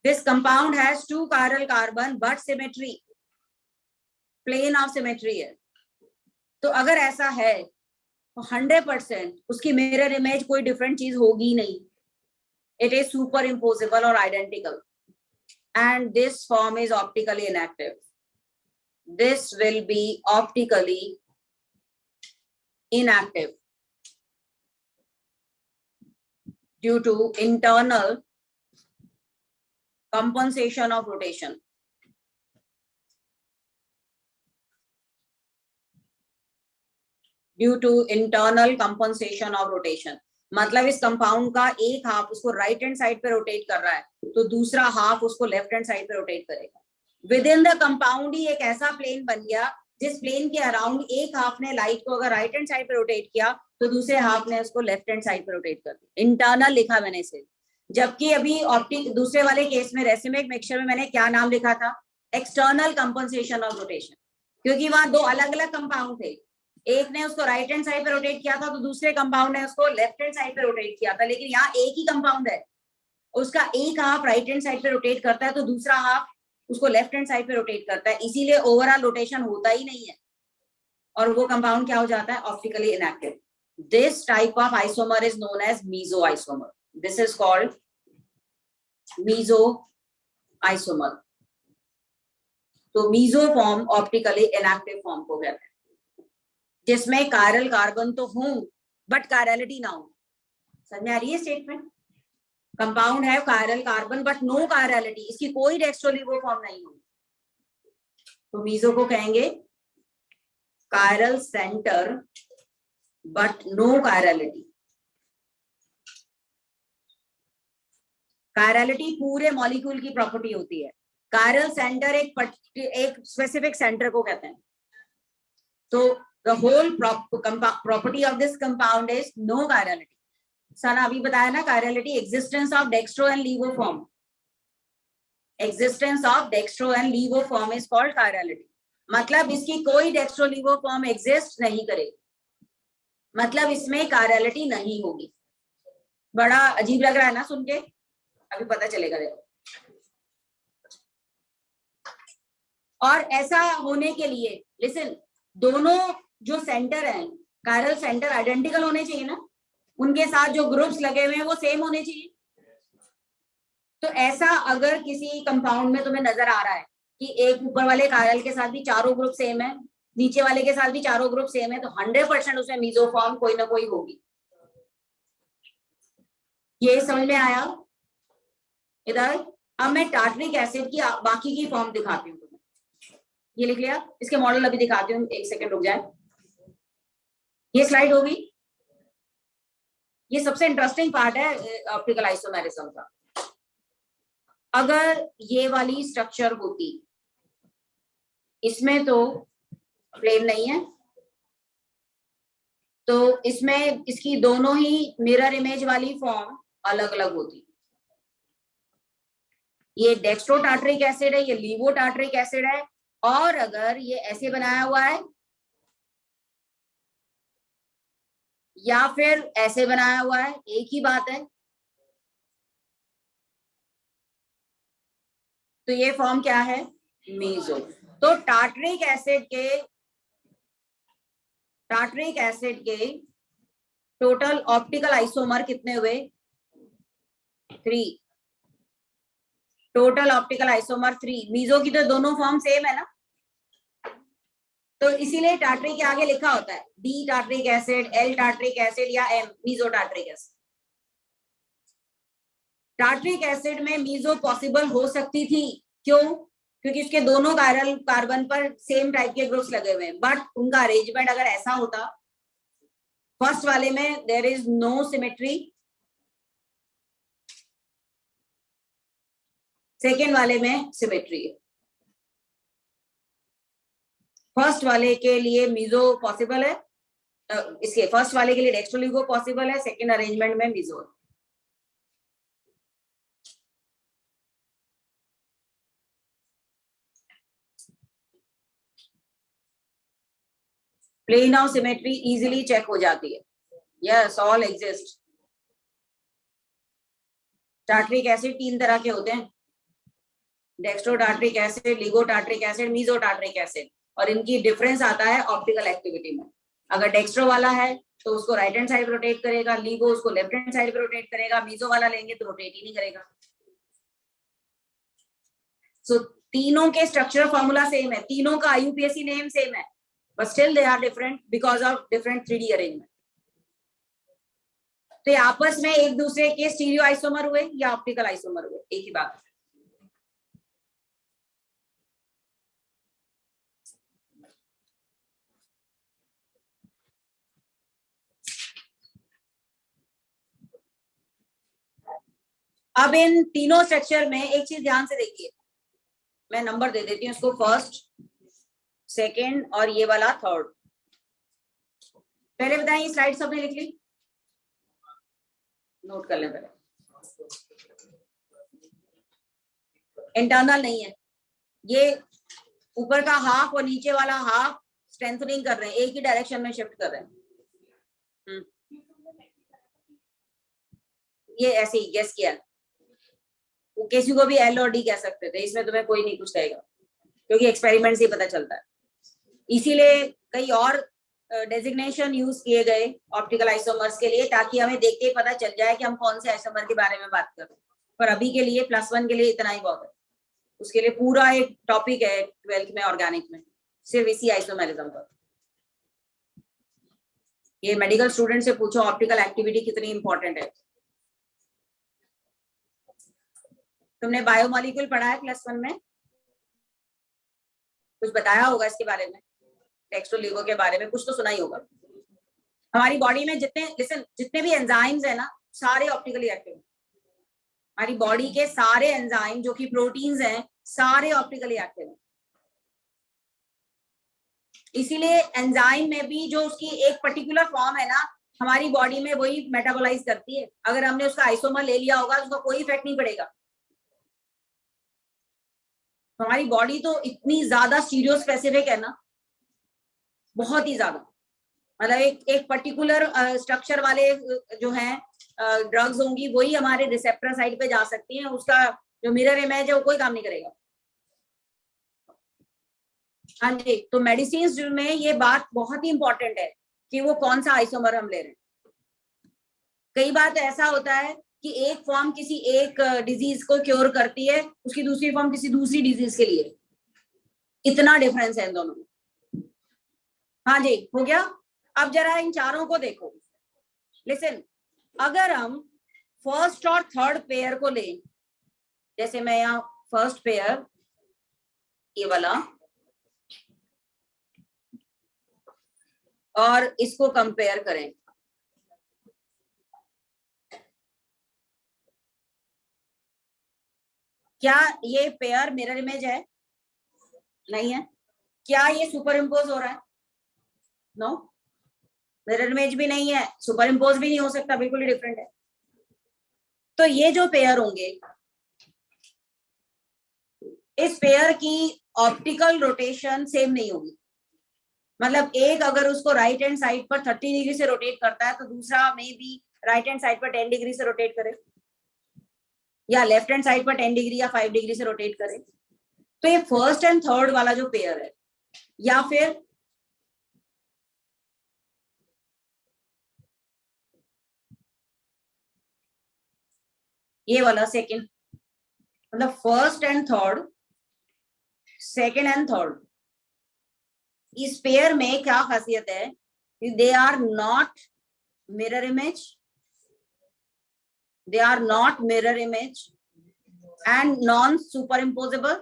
This compound has 2 chiral carbon but symmetry, plane of symmetry है। तो अगर ऐसा है तो 100% उसकी मिरर इमेज कोई डिफरेंट चीज होगी नहीं। It is superimposable or identical, and this form is optically inactive. This will be optically inactive due to internal compensation of rotation. Due to internal compensation of rotation, मतलब इस compound का एक half उसको right hand side पे rotate कर रहा है तो दूसरा हाफ उसको लेफ्ट हैंड साइड पे रोटेट करेगा। विद इन द कंपाउंड ही एक ऐसा प्लेन बन गया जिस प्लेन के अराउंड एक हाफ ने लाइट को अगर राइट हैंड साइड पे रोटेट किया तो दूसरे हाफ ने उसको लेफ्ट हैंड साइड पे रोटेट कर दिया। इंटरनल लिखा मैंने इसे, जबकि अभी ऑप्टिक दूसरे वाले केस में रेसिमिक मिक्सचर में मैंने क्या नाम लिखा था? एक्सटर्नल कंपनसेशन ऑफ रोटेशन, क्योंकि वहां 2 अलग अलग कंपाउंड थे, एक ने उसको राइट हैंड साइड पे रोटेट किया था तो दूसरे कंपाउंड ने उसको लेफ्ट हैंड साइड पे रोटेट किया था। लेकिन यहाँ एक ही कंपाउंड है, उसका एक हाफ राइट हैंड साइड पे रोटेट करता है तो दूसरा हाफ उसको लेफ्ट हैंड साइड पे रोटेट करता है, इसीलिए ओवरऑल रोटेशन होता ही नहीं है और वो कंपाउंड क्या हो जाता है? Optically inactive. This type of isomer is known as meso isomer. This is called meso isomer. तो meso form optically inactive form को कहते हैं, जिसमें कायरल कार्बन तो हूं बट कायरलिटी ना हो। समझ में आ रही है स्टेटमेंट? कंपाउंड है chiral carbon but no chirality, इसकी कोई डेक्स्ट्रोलीवो फॉर्म नहीं होगी तो मीजो को कहेंगे chiral centre but no chirality. Chirality पूरे मॉलिक्यूल की प्रॉपर्टी होती है. Chiral सेंटर एक स्पेसिफिक सेंटर को कहते हैं. तो the whole property of this compound is no chirality. सना अभी बताया ना, chirality existence of dextro and levo form. Existence of dextro and levo form is called chirality. मतलब इसकी कोई डेक्स्ट्रो लीवो फॉर्म एग्जिस्ट नहीं करेगी, मतलब इसमें chirality नहीं होगी. बड़ा अजीब लग रहा है ना सुन के, अभी पता चलेगा देखो. और ऐसा होने के लिए लिसन, दोनों जो सेंटर हैं कायरल सेंटर आइडेंटिकल होने चाहिए ना, उनके साथ जो ग्रुप्स लगे हुए हैं वो सेम होने चाहिए. तो ऐसा अगर किसी कंपाउंड में तुम्हें नजर आ रहा है कि एक ऊपर वाले कायरल के साथ भी चारों ग्रुप सेम है, नीचे वाले के साथ भी चारों ग्रुप सेम है, तो 100% उसमें मीजोफॉर्म कोई ना कोई होगी. ये समझ में आया? इधर अब मैं टार्टरिक एसिड की बाकी की फॉर्म दिखाती हूँ तुम्हें. ये लिख लिया, इसके मॉडल अभी दिखाती हूँ, एक सेकंड रुक जाए. ये स्लाइड होगी. ये सबसे इंटरेस्टिंग पार्ट है ऑप्टिकल आइसोमेरिज्म का. अगर ये वाली स्ट्रक्चर होती, इसमें तो प्लेन नहीं है, तो इसमें इसकी दोनों ही मिरर इमेज वाली फॉर्म अलग अलग होती. ये डेक्स्ट्रो टार्टरिक एसिड है, ये लीवो टार्टरिक एसिड है, और अगर ये ऐसे बनाया हुआ है या फिर ऐसे बनाया हुआ है, एक ही बात है. तो ये फॉर्म क्या है? मीजो. तो टार्टरिक एसिड के टोटल ऑप्टिकल आइसोमर कितने हुए? 3. Total optical isomer 3. मीजो की तो दोनों फॉर्म सेम है ना, तो इसीलिए टार्टरिक के आगे लिखा होता है D tartaric acid, L tartaric acid या M meso tartaric acid. Tartaric acid में मीजो पॉसिबल हो सकती थी, क्यों? क्योंकि उसके दोनों कायरल कार्बन पर सेम टाइप के ग्रुप्स लगे हुए हैं, बट उनका अरेंजमेंट अगर ऐसा होता, फर्स्ट वाले में there is no symmetry, second वाले में सिमेट्री है. फर्स्ट वाले के लिए मीजो पॉसिबल है, इसके फर्स्ट वाले के लिए डेक्स्ट्रोलीगो पॉसिबल है, सेकेंड अरेंजमेंट में मीजो है. Plane of symmetry easily check हो जाती है. Yes, all exist. Tartaric acid 3 तरह के होते हैं, dextro tartaric acid, laevo tartaric acid, meso tartaric acid, और इनकी डिफरेंस आता है ऑप्टिकल एक्टिविटी में. अगर डेक्स्ट्रो वाला है तो उसको राइट हैंड साइड रोटेट करेगा, लिगो उसको लेफ्ट हैंड साइड रोटेट करेगा, मीजो वाला लेंगे तो रोटेट ही नहीं करेगा. सो तीनों के स्ट्रक्चरल फॉर्मूला सेम है, तीनों का आईयूपीएसी नेम सेम है, but still they are different because of different 3D arrangement. तो ये आपस में एक दूसरे के स्टीरियो आइसोमर हुए या ऑप्टिकल आइसोमर हुए, एक ही बात. अब इन तीनों स्ट्रक्चर में एक चीज ध्यान से देखिए, मैं नंबर दे देती हूँ इसको, फर्स्ट, सेकेंड और ये वाला थर्ड. पहले बताएं, ये स्लाइड सबने लिख ली? नोट कर लें पहले. इंटरनल नहीं है, ये ऊपर का हाफ और नीचे वाला हाफ स्ट्रेंथनिंग कर रहे हैं, एक ही डायरेक्शन में शिफ्ट कर रहे हैं. ये ऐसे ही गेस किया, किसी को भी एल और डी कह सकते थे, इसमें तुम्हें कोई नहीं कुछ कहेगा क्योंकि एक्सपेरिमेंट से पता चलता है. इसीलिए कई और डेजिग्नेशन यूज किए गए ऑप्टिकल आइसोमर्स के लिए, ताकि हमें देखते ही पता चल जाए कि हम कौन से आइसोमर के बारे में बात कर रहे हैं. पर अभी के लिए +1 के लिए इतना ही बहुत है. उसके लिए पूरा एक टॉपिक है 12th में ऑर्गेनिक में, सिर्फ इसी आइसोमेरिज्म पर. ये मेडिकल स्टूडेंट से पूछो ऑप्टिकल एक्टिविटी कितनी इंपॉर्टेंट है. तुमने बायोमॉलिक्यूल पढ़ा है +1 में? कुछ बताया होगा इसके बारे में, डेक्स्ट्रो लीवो के बारे में कुछ तो सुना ही होगा. हमारी बॉडी में जितने भी एंजाइम्स है ना, सारे ऑप्टिकली एक्टिव। हमारी बॉडी के सारे एंजाइम जो कि प्रोटीन्स हैं, सारे ऑप्टिकली एक्टिव हैं। इसीलिए एंजाइम में भी जो उसकी एक पर्टिकुलर फॉर्म है ना, हमारी बॉडी में वही मेटाबोलाइज करती है। अगर हमने उसका आइसोमर ले लिया होगा, उसका कोई इफेक्ट नहीं पड़ेगा। हमारी बॉडी तो इतनी ज्यादा स्टीरियो स्पेसिफिक है ना, बहुत ही ज्यादा। मतलब एक पर्टिकुलर स्ट्रक्चर वाले जो हैं ड्रग्स होंगी, वही हमारे रिसेप्टर साइड पे जा सकती हैं। उसका जो मिरर इमेज है वो कोई काम नहीं करेगा। हाँ जी, तो मेडिसिन में ये बात बहुत ही इंपॉर्टेंट है कि वो कौन सा आइसोमर हम ले रहे हैं। कई बार ऐसा होता है कि एक फॉर्म किसी एक डिजीज को क्योर करती है, उसकी दूसरी फॉर्म किसी दूसरी डिजीज के लिए। इतना डिफरेंस है इन दोनों में। हाँ जी, हो गया। अब जरा इन चारों को देखो। लिसन, अगर हम फर्स्ट और थर्ड पेयर को लें, जैसे मैं यहाँ फर्स्ट पेयर ये वाला और इसको कंपेयर करें, क्या ये पेयर मिरर इमेज है? नहीं है। क्या ये सुपर इम्पोज हो रहा है? नो, मिरर इमेज भी नहीं है, सुपर इम्पोज भी नहीं हो सकता, बिल्कुल ही डिफरेंट है। तो ये जो पेयर होंगे, इस पेयर की ऑप्टिकल रोटेशन सेम नहीं होगी। मतलब एक अगर उसको राइट हैंड साइड पर 30 डिग्री से रोटेट करता है, तो दूसरा में भी राइट हैंड साइड पर 10 डिग्री से रोटेट करे, या लेफ्ट हैंड साइड पर 10 डिग्री या 5 डिग्री से रोटेट करे। तो ये फर्स्ट एंड थर्ड वाला जो पेयर है, या फिर ये वाला सेकंड, मतलब first and third, second and third, इस पेयर में क्या खासियत है? They are not mirror image, they are not mirror image and non superimposable.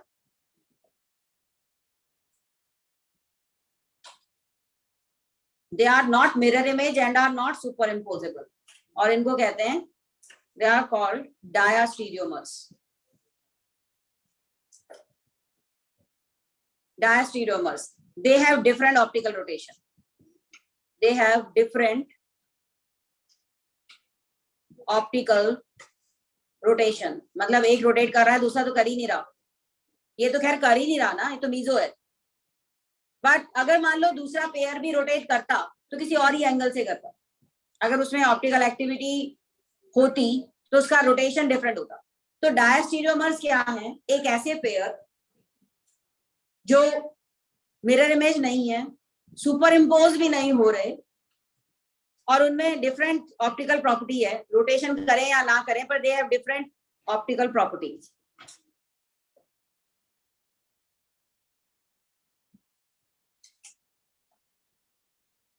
They are not mirror image and are not superimposable, और इनको कहते हैं, they are called diastereomers. Diastereomers, they have different optical rotation, they have different optical rotation. मतलब एक rotate कर रहा है, दूसरा तो कर ही नहीं रहा। ये तो खैर कर ही नहीं रहा ना, ये तो मीजो है। बट अगर मान लो दूसरा पेयर भी रोटेट करता, तो किसी और ही एंगल से करता। अगर उसमें ऑप्टिकल एक्टिविटी होती तो उसका रोटेशन डिफरेंट होता। तो डायस्टीरियोमर्स क्या है? एक ऐसे पेयर जो मिरर इमेज नहीं है, सुपर इम्पोज भी नहीं हो रहे, और उनमें डिफरेंट ऑप्टिकल प्रॉपर्टी है। रोटेशन करें या ना करें, पर they have different optical properties.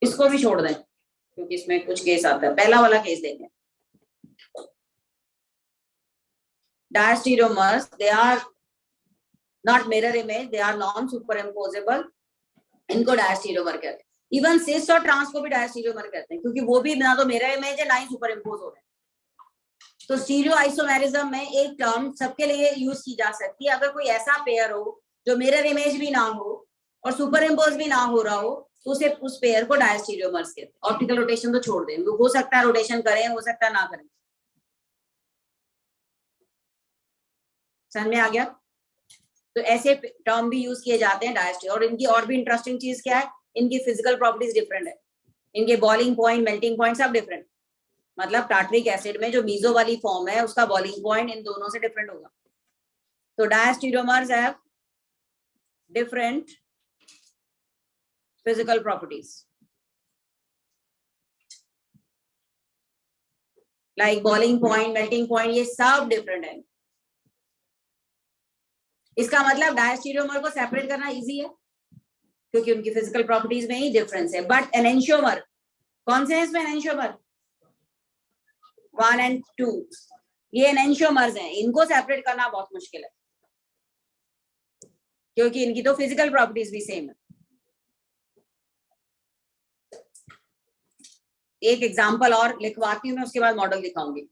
इसको भी छोड़ दें क्योंकि इसमें कुछ केस आता है। पहला वाला केस देखें, diastereomers, they are not mirror image, they are non superimposable, इनको डायस्टीरियोमर कहते हैं। इवन सिस और ट्रांस को भी डायस्टीरियोमर कहते हैं, क्योंकि वो भी ना तो मिरर इमेज है, ना ही सुपर इम्पोज हो रहे हैं। तो स्टीरियो आइसोमेरिज्म में एक टर्म सबके लिए यूज की जा सकती है। अगर कोई ऐसा पेयर हो जो मिरर इमेज भी ना हो और सुपर इम्पोज भी ना हो रहा हो, तो उसे उस पेयर को डायस्टीरियोमर्स कहते हैं। ऑप्टिकल रोटेशन तो छोड़ दें, हो सकता है रोटेशन करें, हो सकता है ना करें। समझ में आ गया? तो ऐसे टर्म भी यूज किए जाते हैं डायस्टी। और इनकी और भी इंटरेस्टिंग चीज क्या है, इनकी फिजिकल प्रॉपर्टीज डिफरेंट है। इनके बॉइलिंग पॉइंट, मेल्टिंग पॉइंट सब डिफरेंट। मतलब टार्टरिक एसिड में जो मीजो वाली फॉर्म है, उसका बॉइलिंग पॉइंट इन दोनों से डिफरेंट होगा। तो diastereomers have different physical properties, like boiling point, melting point, ये सब डिफरेंट है। इसका मतलब डायस्टीरियोमर को सेपरेट करना इजी है क्योंकि उनकी फिजिकल प्रॉपर्टीज में ही डिफरेंस है। बट एनेंशियोमर, कौन से हैं इसमें एनेंशियोमर? 1 and 2, ये एनेंशियोमर्स हैं। इनको सेपरेट करना बहुत मुश्किल है क्योंकि इनकी तो फिजिकल प्रॉपर्टीज भी सेम है। एक एग्जाम्पल और लिखवाती हूँ मैं, उसके बाद मॉडल दिखाऊंगी।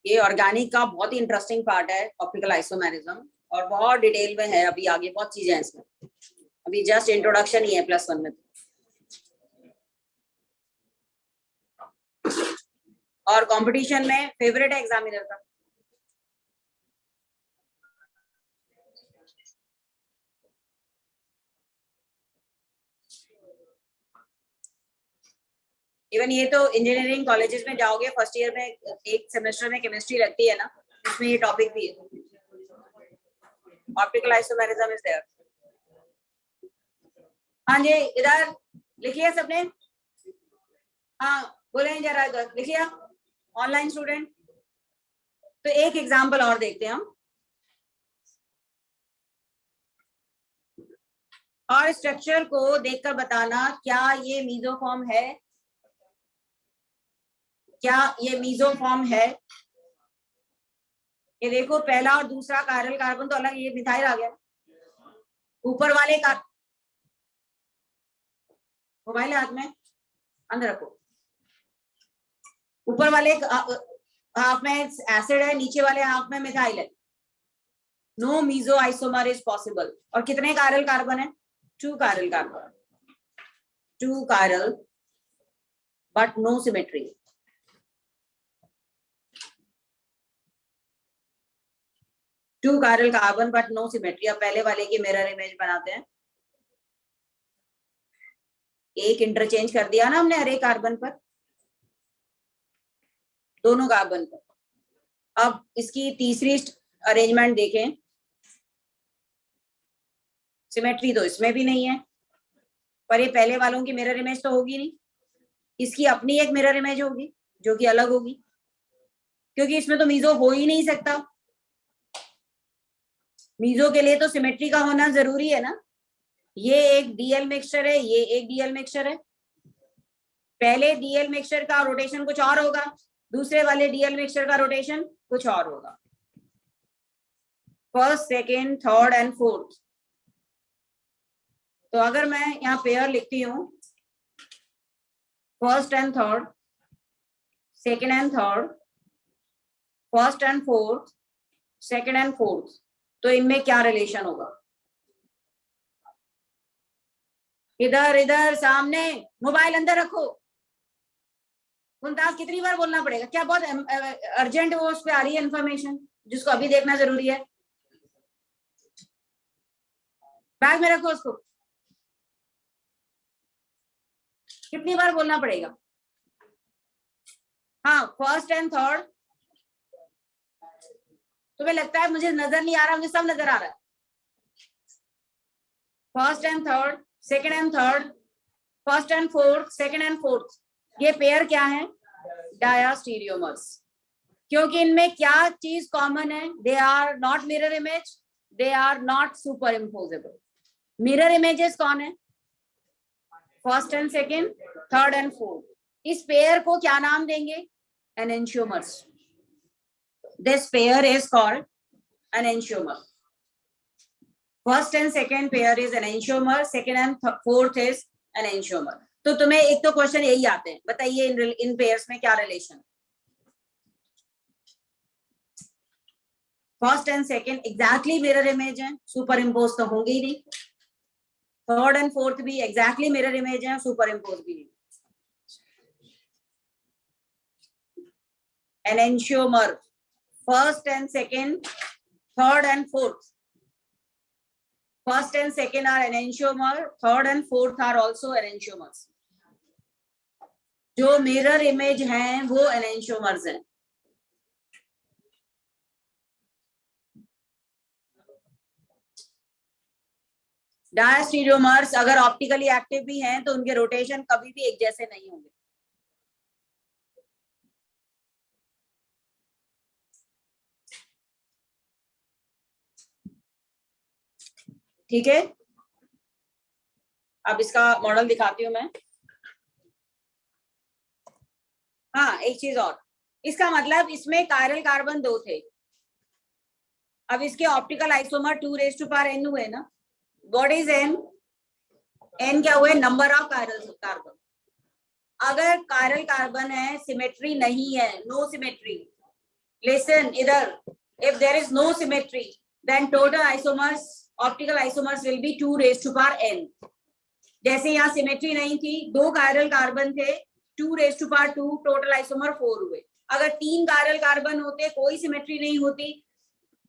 ये ऑर्गेनिक का बहुत ही इंटरेस्टिंग पार्ट है, ऑप्टिकल आइसोमेरिज्म, और बहुत डिटेल में है, अभी आगे बहुत चीजें हैं इसमें, अभी जस्ट इंट्रोडक्शन ही है +1 में। और कंपटीशन में फेवरेट है एग्जामिनर का। इवन ये तो इंजीनियरिंग कॉलेजेस में जाओगे, फर्स्ट ईयर में एक सेमेस्टर में केमिस्ट्री लगती है ना, इसमें ये टॉपिक भी है, ऑप्टिकल आइसोमेरिज्म इज देयर। हाँ जी, इधर लिखिए सबने, हाँ बोले जरा इधर लिखिए, ऑनलाइन स्टूडेंट। तो एक एग्जाम्पल और देखते हैं हम, और स्ट्रक्चर को देखकर बताना क्या ये मीजोफॉर्म है, क्या ये मीजोफॉर्म है। ये देखो पहला और दूसरा कायरल कार्बन तो अलग, ये मिथाइल आ गया। ऊपर वाले का मोबाइल हाथ में अंदर रखो, ऊपर वाले हाफ में एसिड है, नीचे वाले हाफ में मिथाइल है। No meso isomer is possible. और कितने कायरल कार्बन है? 2 chiral carbon, 2 chiral but no symmetry. Two chiral carbon but no symmetry. अब पहले वाले की मिरर इमेज बनाते हैं। एक इंटरचेंज कर दिया ना हमने हर एक कार्बन पर, दोनों कार्बन पर। अब इसकी तीसरी अरेंजमेंट देखें, सिमेट्री तो इसमें भी नहीं है, पर ये पहले वालों की मिरर इमेज तो होगी नहीं, इसकी अपनी एक मिरर इमेज होगी जो कि अलग होगी, क्योंकि इसमें तो मीजो हो ही नहीं सकता। मीजो के लिए तो सिमेट्री का होना जरूरी है ना। ये एक डीएल मिक्सचर है, ये एक डीएल मिक्सचर है। पहले डीएल मिक्सचर का रोटेशन कुछ और होगा, दूसरे वाले डीएल मिक्सचर का रोटेशन कुछ और होगा। First, second, third and fourth. तो अगर मैं यहाँ पेयर लिखती हूँ, first and third, second and third, first and fourth, second and fourth, तो इनमें क्या रिलेशन होगा? इधर इधर सामने, मोबाइल अंदर रखो। मुमताज कितनी बार बोलना पड़ेगा? क्या बहुत अर्जेंट वो उस पर आ रही है इंफॉर्मेशन जिसको अभी देखना जरूरी है? बैग में रखो उसको। कितनी बार बोलना पड़ेगा? हाँ, फर्स्ट एंड थर्ड। तुम्हें लगता है मुझे नजर नहीं आ रहा? मुझे सब नजर आ रहा है। First and third, second and third, first and fourth, second and fourth, ये पेयर क्या है? डायास्टीरियोमर्स। क्योंकि इनमें क्या चीज कॉमन है? They are not mirror image, they are not superimposable. Mirror images कौन है? First and second, third and fourth. इस पेयर को क्या नाम देंगे? Enantiomers. This pair is called enantiomer. First and second pair is enantiomer, second and fourth is enantiomer. तो तुम्हें एक तो क्वेश्चन यही आते हैं, बताइए इन पेयर्स में क्या relation? First and second exactly mirror image है, सुपर इम्पोज तो होंगे ही नहीं। थर्ड एंड फोर्थ भी एग्जैक्टली मिरर इमेज है, सुपर इम्पोज भी नहीं। Enantiomer, first and second, third and fourth. First and second are enantiomer, third and fourth are also enantiomers. जो mirror image हैं वो enantiomers हैं। डायस्टीरियोमर्स अगर ऑप्टिकली एक्टिव भी हैं तो उनके रोटेशन कभी भी एक जैसे नहीं होंगे। ठीक है, अब इसका मॉडल दिखाती हूँ मैं। हाँ, एक चीज और, इसका मतलब इसमें कायरल कार्बन 2 थे, अब इसके ऑप्टिकल आइसोमर 2n हुए ना. What is n? n क्या हुए? Number of carbon. अगर कायरल कार्बन है, सिमेट्री नहीं है, नो सिमेट्री, लिसन इधर, if there is no symmetry then total isomers, optical isomers will be 2n. जैसे यहाँ सिमेट्री नहीं थी, 2 कायरल कार्बन थे, 2 टोटल आइसोमर 4 हुए. अगर 3 कायरल कार्बन होते, कोई सिमेट्री नहीं होती,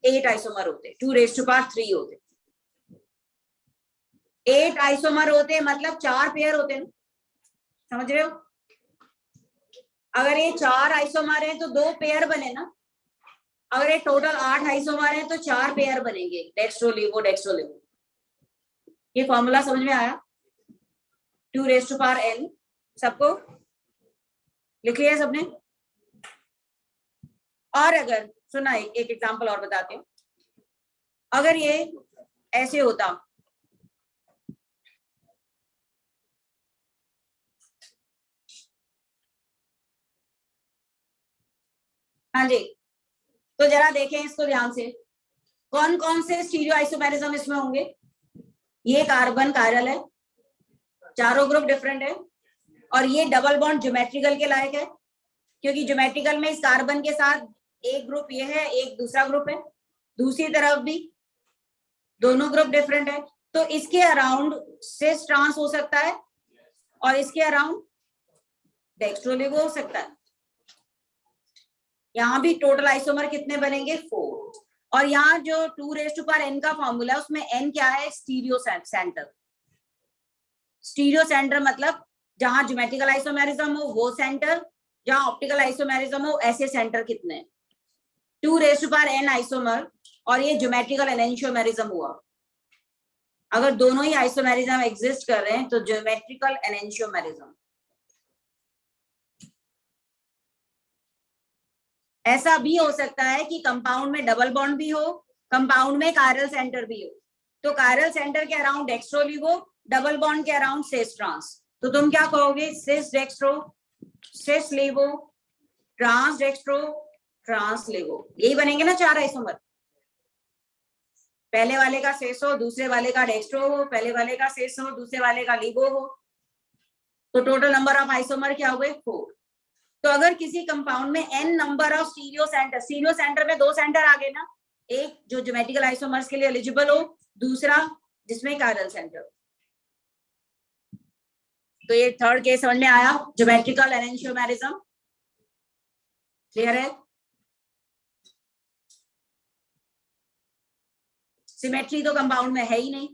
8 आइसोमर होते, 2 होते. 8 आइसोमर होते मतलब 4 पेयर होते ना, समझ रहे हो? अगर ये 4 आइसोमर है तो 2 पेयर बने ना. अगर ये टोटल 8 आइसोमर है तो 4 पेयर बनेंगे, डेक्स्ट्रो लिवो. ये फॉर्मूला समझ में आया? 2n. सबको लिख लिया सबने? और अगर सुना, एक एग्जांपल और बताती हूँ. अगर ये ऐसे होता, हाँ जी, तो जरा देखें इसको ध्यान से. कौन कौन से स्टीरियो आइसोमेरिज्म इसमें होंगे? ये कार्बन कायरल है, चारों ग्रुप डिफरेंट है, और ये डबल बॉन्ड ज्योमेट्रिकल के लायक है, क्योंकि ज्योमेट्रिकल में इस कार्बन के साथ एक ग्रुप ये है, एक दूसरा ग्रुप है, दूसरी तरफ भी दोनों ग्रुप डिफरेंट है. तो इसके अराउंड सिस ट्रांस हो सकता है और इसके अराउंड डेक्स्ट्रोलिवो हो सकता है. यहाँ भी टोटल आइसोमर कितने बनेंगे? 4. और यहाँ जो 2n का फॉर्मूला है उसमें n क्या है? Stereo centre. स्टीरियो सेंटर मतलब जहां ज्योमेट्रिकल आइसोमेरिज्म हो वो सेंटर, जहां ऑप्टिकल आइसोमेरिज्म हो ऐसे सेंटर कितने? 2n आइसोमर, और ये ज्योमेट्रिकल एनेंशियोमेरिज्म हुआ. अगर दोनों ही आइसोमेरिज्म एग्जिस्ट कर रहे हैं तो ज्योमेट्रिकल एनेंशियोमेरिज्म. ऐसा भी हो सकता है कि कंपाउंड में डबल बॉन्ड भी हो, कंपाउंड में कायरल सेंटर भी हो. तो कायरल सेंटर के अराउंड डेक्स्ट्रो लिवो, डबल बॉन्ड के अराउंड सिस ट्रांस. तो तुम क्या कहोगे? सिस डेक्स्ट्रो, सिस लिवो, ट्रांस डेक्स्ट्रो, ट्रांस लिवो. यही बनेंगे ना 4 आइसोमर. पहले वाले का सिस हो, दूसरे वाले का डेक्स्ट्रो हो, पहले वाले का सिस हो, दूसरे वाले का लिवो हो. तो टोटल नंबर ऑफ आइसोमर क्या हुए? 4. तो अगर किसी कंपाउंड में n number of stereo centre में 2 सेंटर आ गए ना, एक जो ज्योमेट्रिकल आइसोमर्स के लिए एलिजिबल हो, दूसरा जिसमें कायरल सेंटर. तो ये थर्ड केस समझ में आया, ज्योमेट्रिकल एनेंशियोमेरिज्म. क्लियर है? सिमेट्री तो कंपाउंड में है ही नहीं.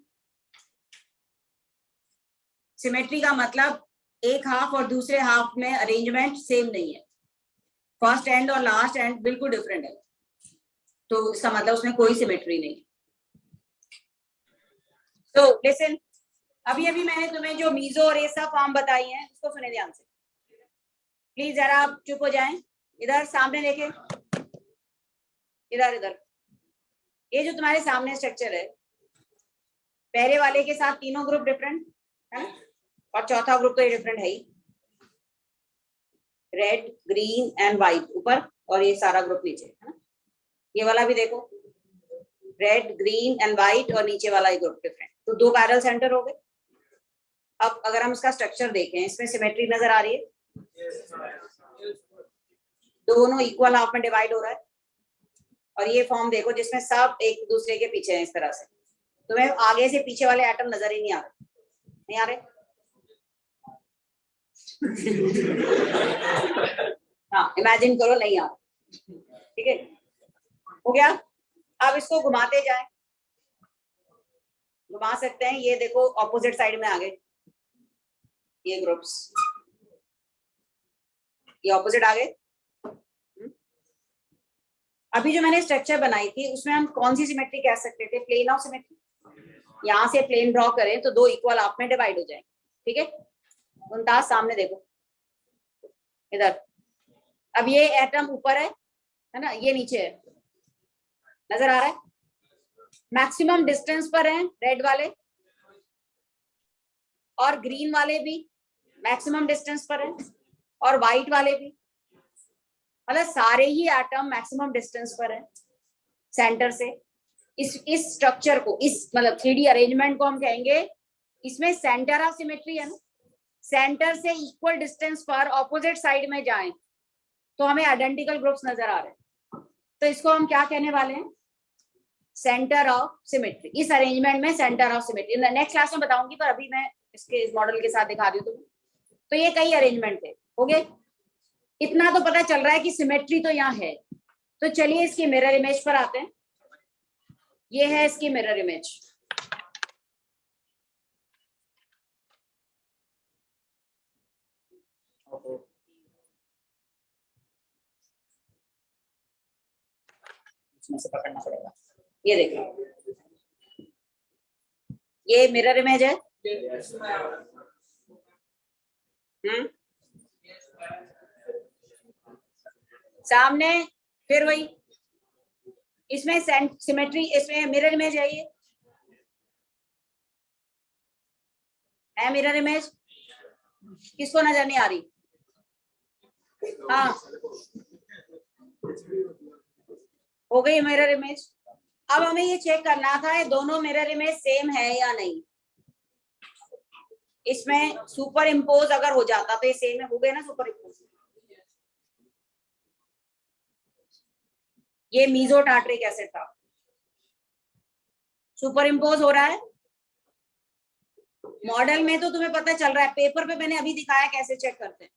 सिमेट्री का मतलब एक हाफ और दूसरे हाफ में अरेंजमेंट सेम नहीं है, फर्स्ट एंड और लास्ट एंड बिल्कुल डिफरेंट है. तो इसका मतलब उसमें कोई सिमेट्री नहीं. तो लिसन, अभी मैंने तुम्हें जो मीजो और ये सब फॉर्म बताई हैं उसको सुने ध्यान से. प्लीज जरा आप चुप हो जाएं. इधर सामने देखें, इधर. ये जो तुम्हारे सामने स्ट्रक्चर है, पहले वाले के साथ तीनों ग्रुप डिफरेंट है ना, और चौथा ग्रुप तो ये डिफरेंट है ही. रेड, ग्रीन एंड व्हाइट ऊपर, और ये सारा ग्रुप नीचे है ना. ये वाला भी देखो, रेड, ग्रीन एंड व्हाइट, और नीचे वाला ग्रुप डिफरेंट. तो 2 पैरेलल सेंटर हो गए. अब अगर हम इसका स्ट्रक्चर देखें, इसमें सिमेट्री नजर आ रही है? दोनों इक्वल हाफ में डिवाइड हो रहा है. और ये फॉर्म देखो जिसमें सब एक दूसरे के पीछे हैं इस तरह से. तुम्हें आगे से पीछे वाले एटम नजर ही नहीं आ रहे. नहीं आ रहे? हाँ, इमेजिन करो नहीं आ रहे. ठीक है, हो गया. अब इसको घुमाते जाएं, घुमा सकते हैं. ये देखो ऑपोजिट साइड में आ गए ये ग्रुप्स, ये ऑपोजिट आ गए. अभी जो मैंने स्ट्रक्चर बनाई थी उसमें हम कौन सी सिमेट्री कह सकते थे? Plane of symmetry. यहां से प्लेन ड्रॉ करें तो 2 इक्वल हाफ में डिवाइड हो जाएंगे. ठीक है, मुमताज सामने देखो इधर. अब ये एटम ऊपर है ना, ये नीचे है, नजर आ रहा है? मैक्सिमम डिस्टेंस पर हैं रेड वाले, और ग्रीन वाले भी मैक्सिमम डिस्टेंस पर हैं, और व्हाइट वाले भी. मतलब सारे ही एटम मैक्सिमम डिस्टेंस पर हैं सेंटर से. इस स्ट्रक्चर को, इस मतलब 3D अरेंजमेंट को हम कहेंगे, इसमें सेंटर ऑफ सिमेट्री है ना, सेंटर से इक्वल डिस्टेंस पर ऑपोजिट साइड में जाएं तो हमें आइडेंटिकल ग्रुप्स नजर आ रहे हैं, तो इसको हम क्या कहने वाले हैं, सेंटर ऑफ सिमेट्री। इस अरेंजमेंट में centre of symmetry next class में बताऊंगी, पर अभी मैं इसके इस मॉडल के साथ दिखा दी हूँ। तो ये कई अरेंजमेंट थे, हो गए। इतना तो पता चल रहा है कि सिमेट्री तो यहाँ है। तो चलिए इसकी मिरर इमेज पर आते हैं। ये है इसकी मिरर इमेज। इसमें से पकड़ना पड़ेगा। ये देखो, ये मिरर इमेज है। सामने फिर वही, इसमें सिमेट्री, इसमें मिरर इमेज है। ये है मिरर इमेज, किसको नजर नहीं आ रही? हाँ, हो गई मिरर इमेज। अब हमें ये चेक करना था ये दोनों मिरर इमेज सेम है या नहीं। इसमें सुपर इम्पोज अगर हो जाता तो ये सेम है, हो गए ना सुपर इम्पोज। ये मीजो टार्ट्रिक एसिड था, सुपर इम्पोज हो रहा है। मॉडल में तो तुम्हें पता चल रहा है, पेपर पे मैंने अभी दिखाया कैसे चेक करते हैं।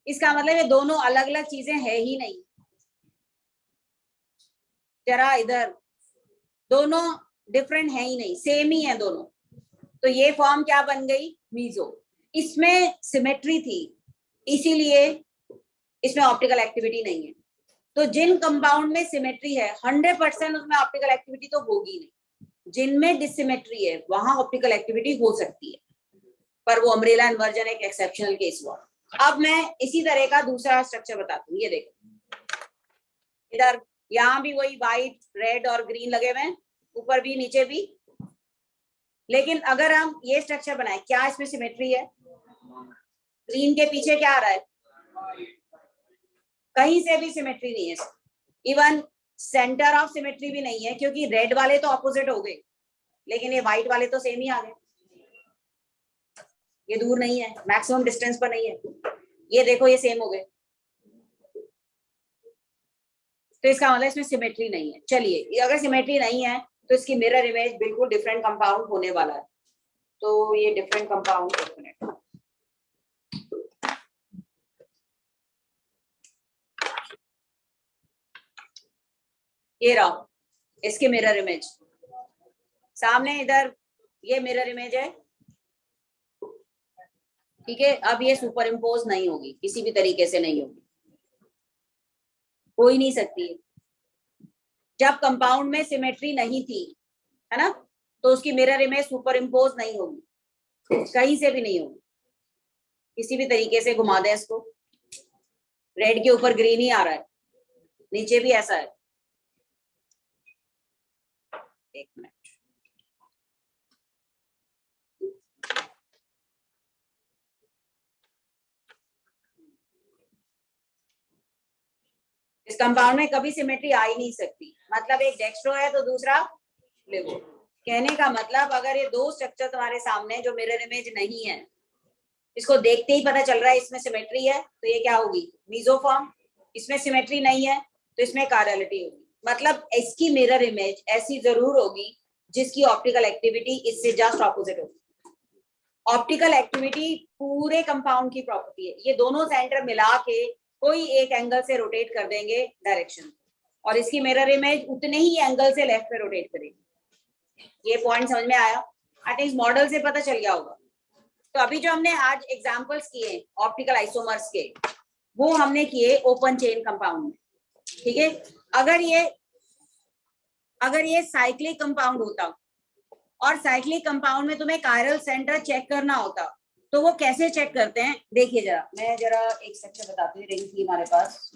इसका मतलब ये दोनों अलग अलग चीजें है ही नहीं। जरा इधर, दोनों डिफरेंट है ही नहीं, सेम ही है दोनों। तो ये फॉर्म क्या बन गई, मीजो। इसमें सिमेट्री थी, इसीलिए इसमें ऑप्टिकल एक्टिविटी नहीं है। तो जिन कंपाउंड में सिमेट्री है 100% उसमें ऑप्टिकल एक्टिविटी तो होगी नहीं। जिनमें डिसिमेट्री है वहां ऑप्टिकल एक्टिविटी हो सकती है, पर वो अम्ब्रेला इन्वर्जन एक एक्सेप्शनल केस हुआ। अब मैं इसी तरह का दूसरा स्ट्रक्चर बताती हूँ। ये देखो, इधर यहाँ भी वही व्हाइट, रेड और ग्रीन लगे हुए हैं, ऊपर भी नीचे भी। लेकिन अगर हम ये स्ट्रक्चर बनाए, क्या इसमें सिमेट्री है? ग्रीन के पीछे क्या आ रहा है? कहीं से भी सिमेट्री नहीं है। इवन सेंटर ऑफ सिमेट्री भी नहीं है, क्योंकि रेड वाले तो ऑपोजिट हो गए, लेकिन ये व्हाइट वाले तो सेम ही आ गए। ये दूर नहीं है, मैक्सिमम डिस्टेंस पर नहीं है। ये देखो, ये सेम हो गए। तो इसका मतलब इसमें सिमेट्री नहीं है। चलिए, अगर सिमेट्री नहीं है तो इसकी मिरर इमेज बिल्कुल डिफरेंट कंपाउंड होने वाला है। तो ये डिफरेंट कंपाउंड, एक मिनट, ये रहा इसके मिरर इमेज सामने। इधर ये मिरर इमेज है, ठीक है। अब ये सुपर इम्पोज नहीं होगी, किसी भी तरीके से नहीं होगी, हो ही नहीं सकती है। जब कंपाउंड में सिमेट्री नहीं थी, है ना, तो उसकी मिरर इमेज सुपर इम्पोज नहीं होगी, कहीं से भी नहीं होगी। किसी भी तरीके से घुमा दें इसको, रेड के ऊपर ग्रीन ही आ रहा है, नीचे भी ऐसा है। एक मिनट, इस कंपाउंड में कभी सिमेट्री आ ही नहीं सकती। मतलब एक डेक्स्ट्रो है तो दूसरा लेवो। कहने का मतलब, अगर ये दो स्ट्रक्चर तुम्हारे सामने जो मिरर इमेज नहीं है, इसको देखते ही पता चल रहा है इसमें सिमेट्री है, तो ये क्या होगी, मीजोफॉर्म। इसमें सिमेट्री नहीं है तो इसमें कार्डियलिटी होगी। मतलब इसकी मिरर इमेज ऐसी जरूर होगी जिसकी ऑप्टिकल एक्टिविटी इससे जस्ट ऑपोजिट होगी। ऑप्टिकल एक्टिविटी पूरे कंपाउंड की प्रॉपर्टी है। ये दोनों सेंटर मिला के कोई एक एंगल से रोटेट कर देंगे डायरेक्शन, और इसकी मिरर इमेज उतने ही एंगल से लेफ्ट पे रोटेट करेगी। ये पॉइंट समझ में आया? आई थिंक मॉडल से पता चल गया होगा। तो अभी जो हमने आज एग्जांपल्स किए ऑप्टिकल आइसोमर्स के, वो हमने किए ओपन चेन कंपाउंड में, ठीक है। अगर ये साइक्लिक कंपाउंड होता और साइक्लिक कंपाउंड में तुम्हें कायरल सेंटर चेक करना होता, तो वो कैसे चेक करते हैं, देखिए जरा, मैं जरा एक स्ट्रक्चर बताती हूँ। रिंग थी हमारे पास,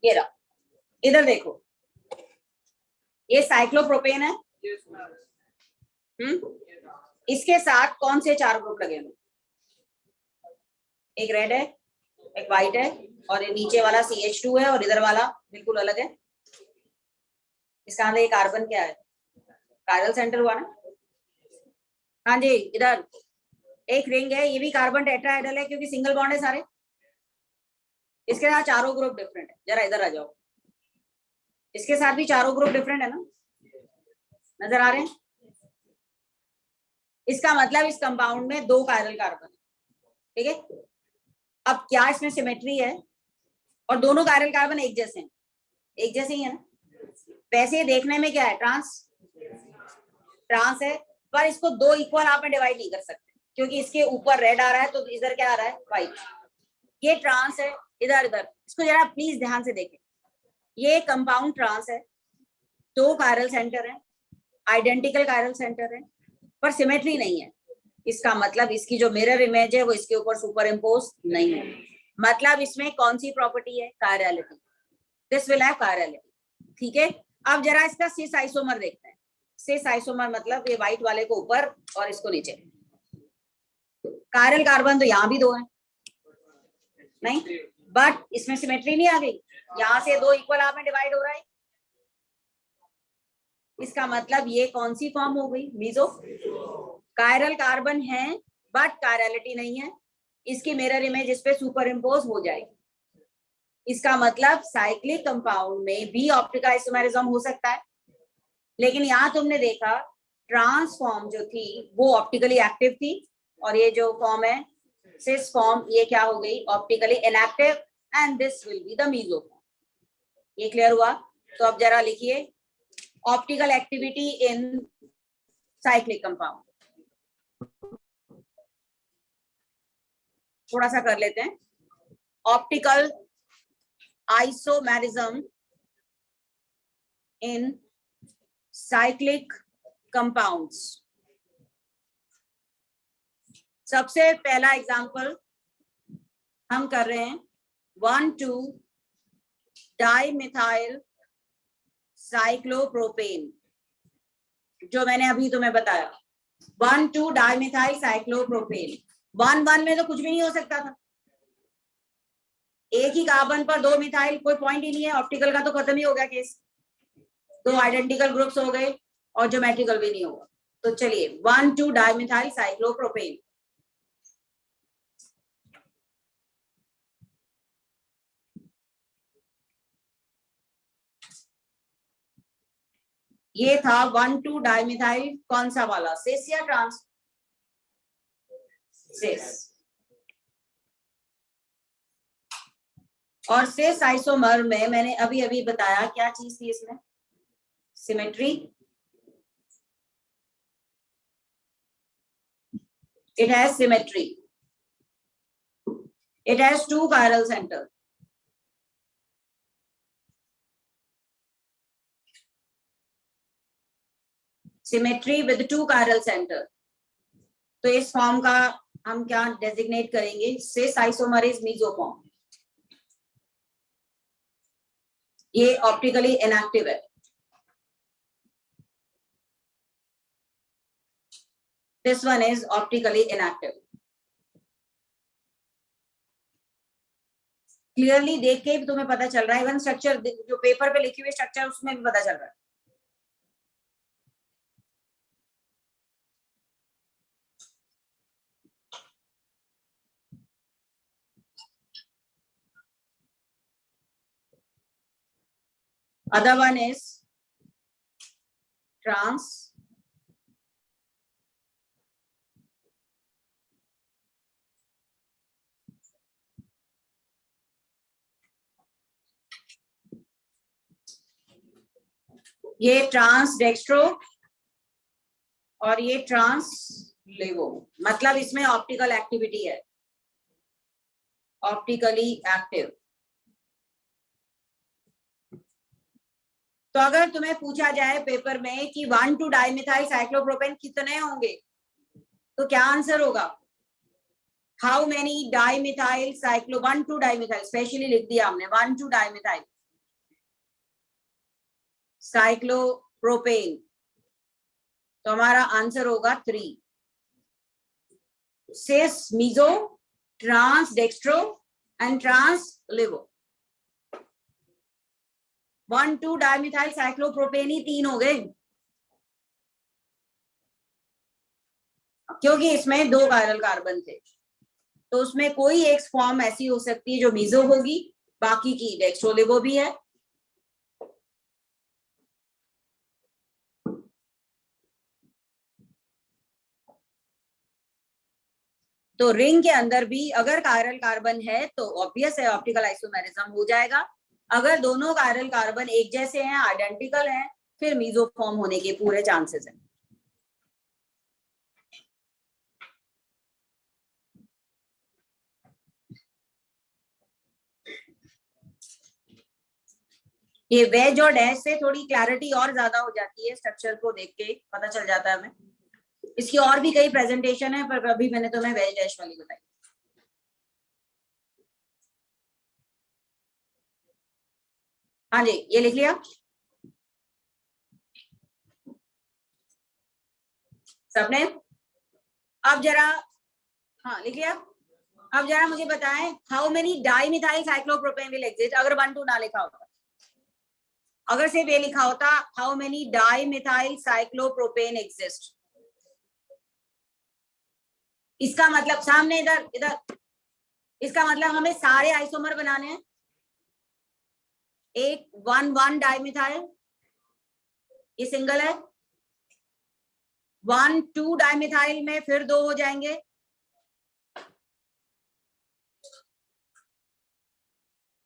ये रहा, इधर देखो, ये साइक्लोप्रोपेन है। इसके साथ कौन से चार ग्रुप लगे हुए? एक रेड है, एक व्हाइट है, और ये नीचे वाला CH2 है, और इधर वाला बिल्कुल अलग है। इसका मतलब ये कार्बन क्या है, कायरल सेंटर हुआ ना। हाँ जी, इधर एक रिंग है, ये भी कार्बन टेट्राहेड्रल है क्योंकि सिंगल बॉन्ड है सारे। इसके साथ चारों ग्रुप डिफरेंट है, जरा इधर आ जाओ, इसके साथ भी चारों ग्रुप डिफरेंट है ना, नजर आ रहे हैं। इसका मतलब इस कंपाउंड में 2 कायरल कार्बन, ठीक है। अब क्या इसमें सिमेट्री है, और दोनों कायरल कार्बन एक जैसे हैं, एक जैसे ही है ना। वैसे देखने में क्या है, ट्रांस है, पर इसको 2 इक्वल आप में डिवाइड नहीं कर सकते क्योंकि इसके ऊपर रेड आ रहा है तो इधर क्या आ रहा है, व्हाइट। ये ट्रांस है, इधर इधर इसको जरा प्लीज ध्यान से देखें। ये कंपाउंड ट्रांस है, 2 कायरल सेंटर है, आइडेंटिकल कायरल सेंटर है, पर सिमेट्री नहीं है। इसका मतलब इसकी जो मिरर इमेज है वो इसके ऊपर सुपर इम्पोज नहीं है। मतलब इसमें कौन सी प्रॉपर्टी है, chirality, this will have chirality, ठीक है। अब जरा इसका सिस आइसोमर देखते हैं। सिस आइसोमर मतलब ये व्हाइट वाले को ऊपर और इसको नीचे। कायरल कार्बन तो यहाँ भी 2 है नहीं, बट इसमें सिमेट्री नहीं आ गई, यहाँ से 2 इक्वल आप में डिवाइड हो रहा है। इसका मतलब ये कौन सी फॉर्म हो गई, मीजो। कायरल कार्बन है बट कायरलिटी नहीं है, इसकी मिरर इमेज इस पे सुपर इम्पोज हो जाएगी। इसका मतलब साइक्लिक कंपाउंड में भी ऑप्टिकल आइसोमेरिज्म हो सकता है, लेकिन यहाँ तुमने देखा ट्रांस फॉर्म जो थी वो ऑप्टिकली एक्टिव थी, और ये जो फॉर्म है सिस फॉर्म, ये क्या हो गई, optically inactive, and this will be the meso form. ये क्लियर हुआ। तो अब जरा लिखिए optical activity in cyclic compound, थोड़ा सा कर लेते हैं। Optical isomerism in cyclic compounds. सबसे पहला एग्जांपल हम कर रहे हैं 1,2-डाइमिथाइल साइक्लोप्रोपेन, जो मैंने अभी तुम्हें बताया 1,2-डाइमिथाइल साइक्लोप्रोपेन। 1,1 में तो कुछ भी नहीं हो सकता था, एक ही कार्बन पर 2 मिथाइल, कोई पॉइंट ही नहीं है, ऑप्टिकल का तो खत्म ही हो गया केस, 2 आइडेंटिकल ग्रुप्स हो गए और ज्योमेट्रिकल भी नहीं होगा। तो चलिए 1,2-डाइमिथाइल साइक्लोप्रोपेन। ये था 1,2-डाइमिथाइल, कौन सा वाला, सिस या ट्रांस, सिस। और सिस आइसोमर में मैंने अभी अभी बताया क्या चीज थी इसमें, symmetry. It has symmetry. It has 2 chiral center. Symmetry with 2 chiral center. तो इस फॉर्म का हम क्या डेजिग्नेट करेंगे, सिस आइसोमर इज मीसोफॉर्म। ये ऑप्टिकली इनएक्टिव है। This one is optically inactive. Clearly देख के भी तुम्हें पता चल रहा है, इवन स्ट्रक्चर जो पेपर पे लिखी हुई स्ट्रक्चर उसमें भी पता चल रहा है। Other one is trans ये ट्रांस डेक्स्ट्रो और ये ट्रांस लेवो, मतलब इसमें ऑप्टिकल एक्टिविटी है, ऑप्टिकली एक्टिव। तो अगर तुम्हें पूछा जाए पेपर में कि 1,2-डाइमिथाइल साइक्लोप्रोपेन कितने होंगे, तो क्या आंसर होगा, हाउ मेनी डाइमिथाइल साइक्लो 1,2-डाइमिथाइल, स्पेशली लिख दिया हमने 1,2-डाइमिथाइल साइक्लोप्रोपेन, तो हमारा आंसर होगा 3। Cis, meso, trans dextro and trans laevo. 1,2 dimethyl cyclopropane ही 3 हो गए, क्योंकि इसमें 2 कायरल कार्बन थे, तो उसमें कोई एक फॉर्म ऐसी हो सकती है जो मीजो होगी, बाकी की डेक्स्ट्रोलिगो भी है। तो रिंग के अंदर भी अगर कायरल कार्बन है तो ऑब्वियस है ऑप्टिकल आइसोमेरिज्म हो जाएगा। अगर दोनों कायरल कार्बन एक जैसे हैं, आइडेंटिकल हैं, फिर मीजो फॉर्म होने के पूरे चांसेस हैं। ये वेज और डैश से थोड़ी क्लैरिटी और ज्यादा हो जाती है, स्ट्रक्चर को देख के पता चल जाता है हमें। इसकी और भी कई प्रेजेंटेशन है, पर अभी मैंने तुम्हें वेज डैश वाली बताई। हाँ जी, ये लिख लिया सबने? अब जरा, हाँ लिख लिया। अब जरा मुझे बताएं, how many dimethyl cyclopropane will exist, अगर 1 2 ना लिखा होता, अगर सिर्फ ये लिखा होता how many dimethyl cyclopropane exist, इसका मतलब सामने इधर इधर, इसका मतलब हमें सारे आइसोमर बनाने हैं। एक 1 डाइमिथाइल, ये सिंगल है, 1 2 डाइमिथाइल में फिर 2 हो जाएंगे,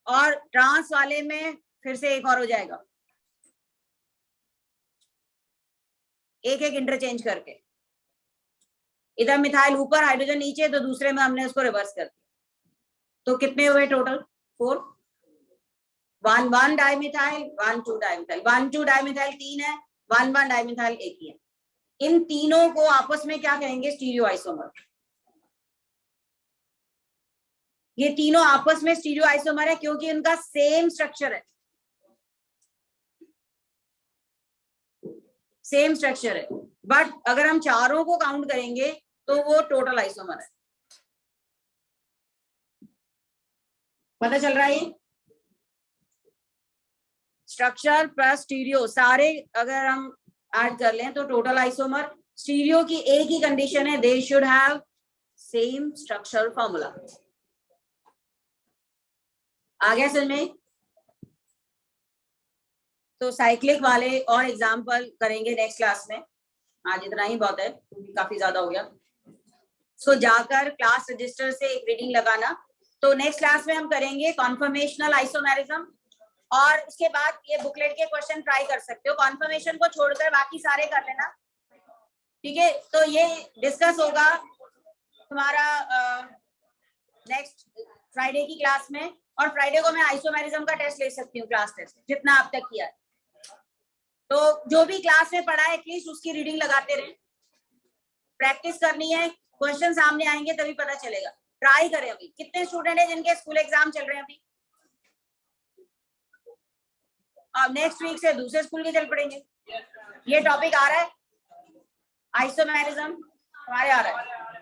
और ट्रांस वाले में फिर से एक और हो जाएगा, एक एक इंटरचेंज करके। इधर मिथाइल ऊपर, हाइड्रोजन नीचे, तो दूसरे में हमने उसको रिवर्स कर दिया। तो कितने हुए टोटल? 4। 1 डाइमिथाइल, 1 2 डाइमिथाइल, 1 2 डाइमिथाइल 3 है, 1 1 डाइमिथाइल 1 ही है। इन तीनों को आपस में क्या कहेंगे? Stereo isomer. ये तीनों आपस में स्टीरियो आइसोमर है क्योंकि इनका सेम स्ट्रक्चर है, सेम स्ट्रक्चर है। बट अगर हम चारों को काउंट करेंगे तो वो टोटल आइसोमर है। पता चल रहा है? स्ट्रक्चर प्लस स्टीरियो सारे अगर हम ऐड कर लें तो टोटल आइसोमर। स्टीरियो की एक ही कंडीशन है, they should have same structure formula. आ गया समझ में? तो साइक्लिक वाले और एग्जाम्पल करेंगे नेक्स्ट क्लास में। आज इतना ही बहुत है, काफी ज्यादा हो गया। सो जाकर क्लास रजिस्टर से एक रीडिंग लगाना। तो नेक्स्ट क्लास में हम करेंगे कॉन्फर्मेशनल आइसोमेरिज्म, और उसके बाद ये बुकलेट के क्वेश्चन ट्राई कर सकते हो, कॉन्फर्मेशन को छोड़कर बाकी सारे कर लेना, ठीक है? तो ये डिस्कस होगा तुम्हारा नेक्स्ट फ्राइडे की क्लास में, और फ्राइडे को मैं आइसोमेरिज्म का टेस्ट ले सकती हूँ, क्लास टेस्ट, जितना अब तक किया है। तो जो भी क्लास में पढ़ा है एटलीस्ट उसकी रीडिंग लगाते रहे, प्रैक्टिस करनी है, क्वेश्चन सामने आएंगे तभी पता चलेगा। ट्राई करें। अभी कितने स्टूडेंट हैं जिनके स्कूल एग्जाम चल रहे हैं अभी? अब नेक्स्ट वीक से दूसरे स्कूल के चल पड़ेंगे। ये टॉपिक आ रहा है आइसोमेरिज्म, हमारे आ रहा है।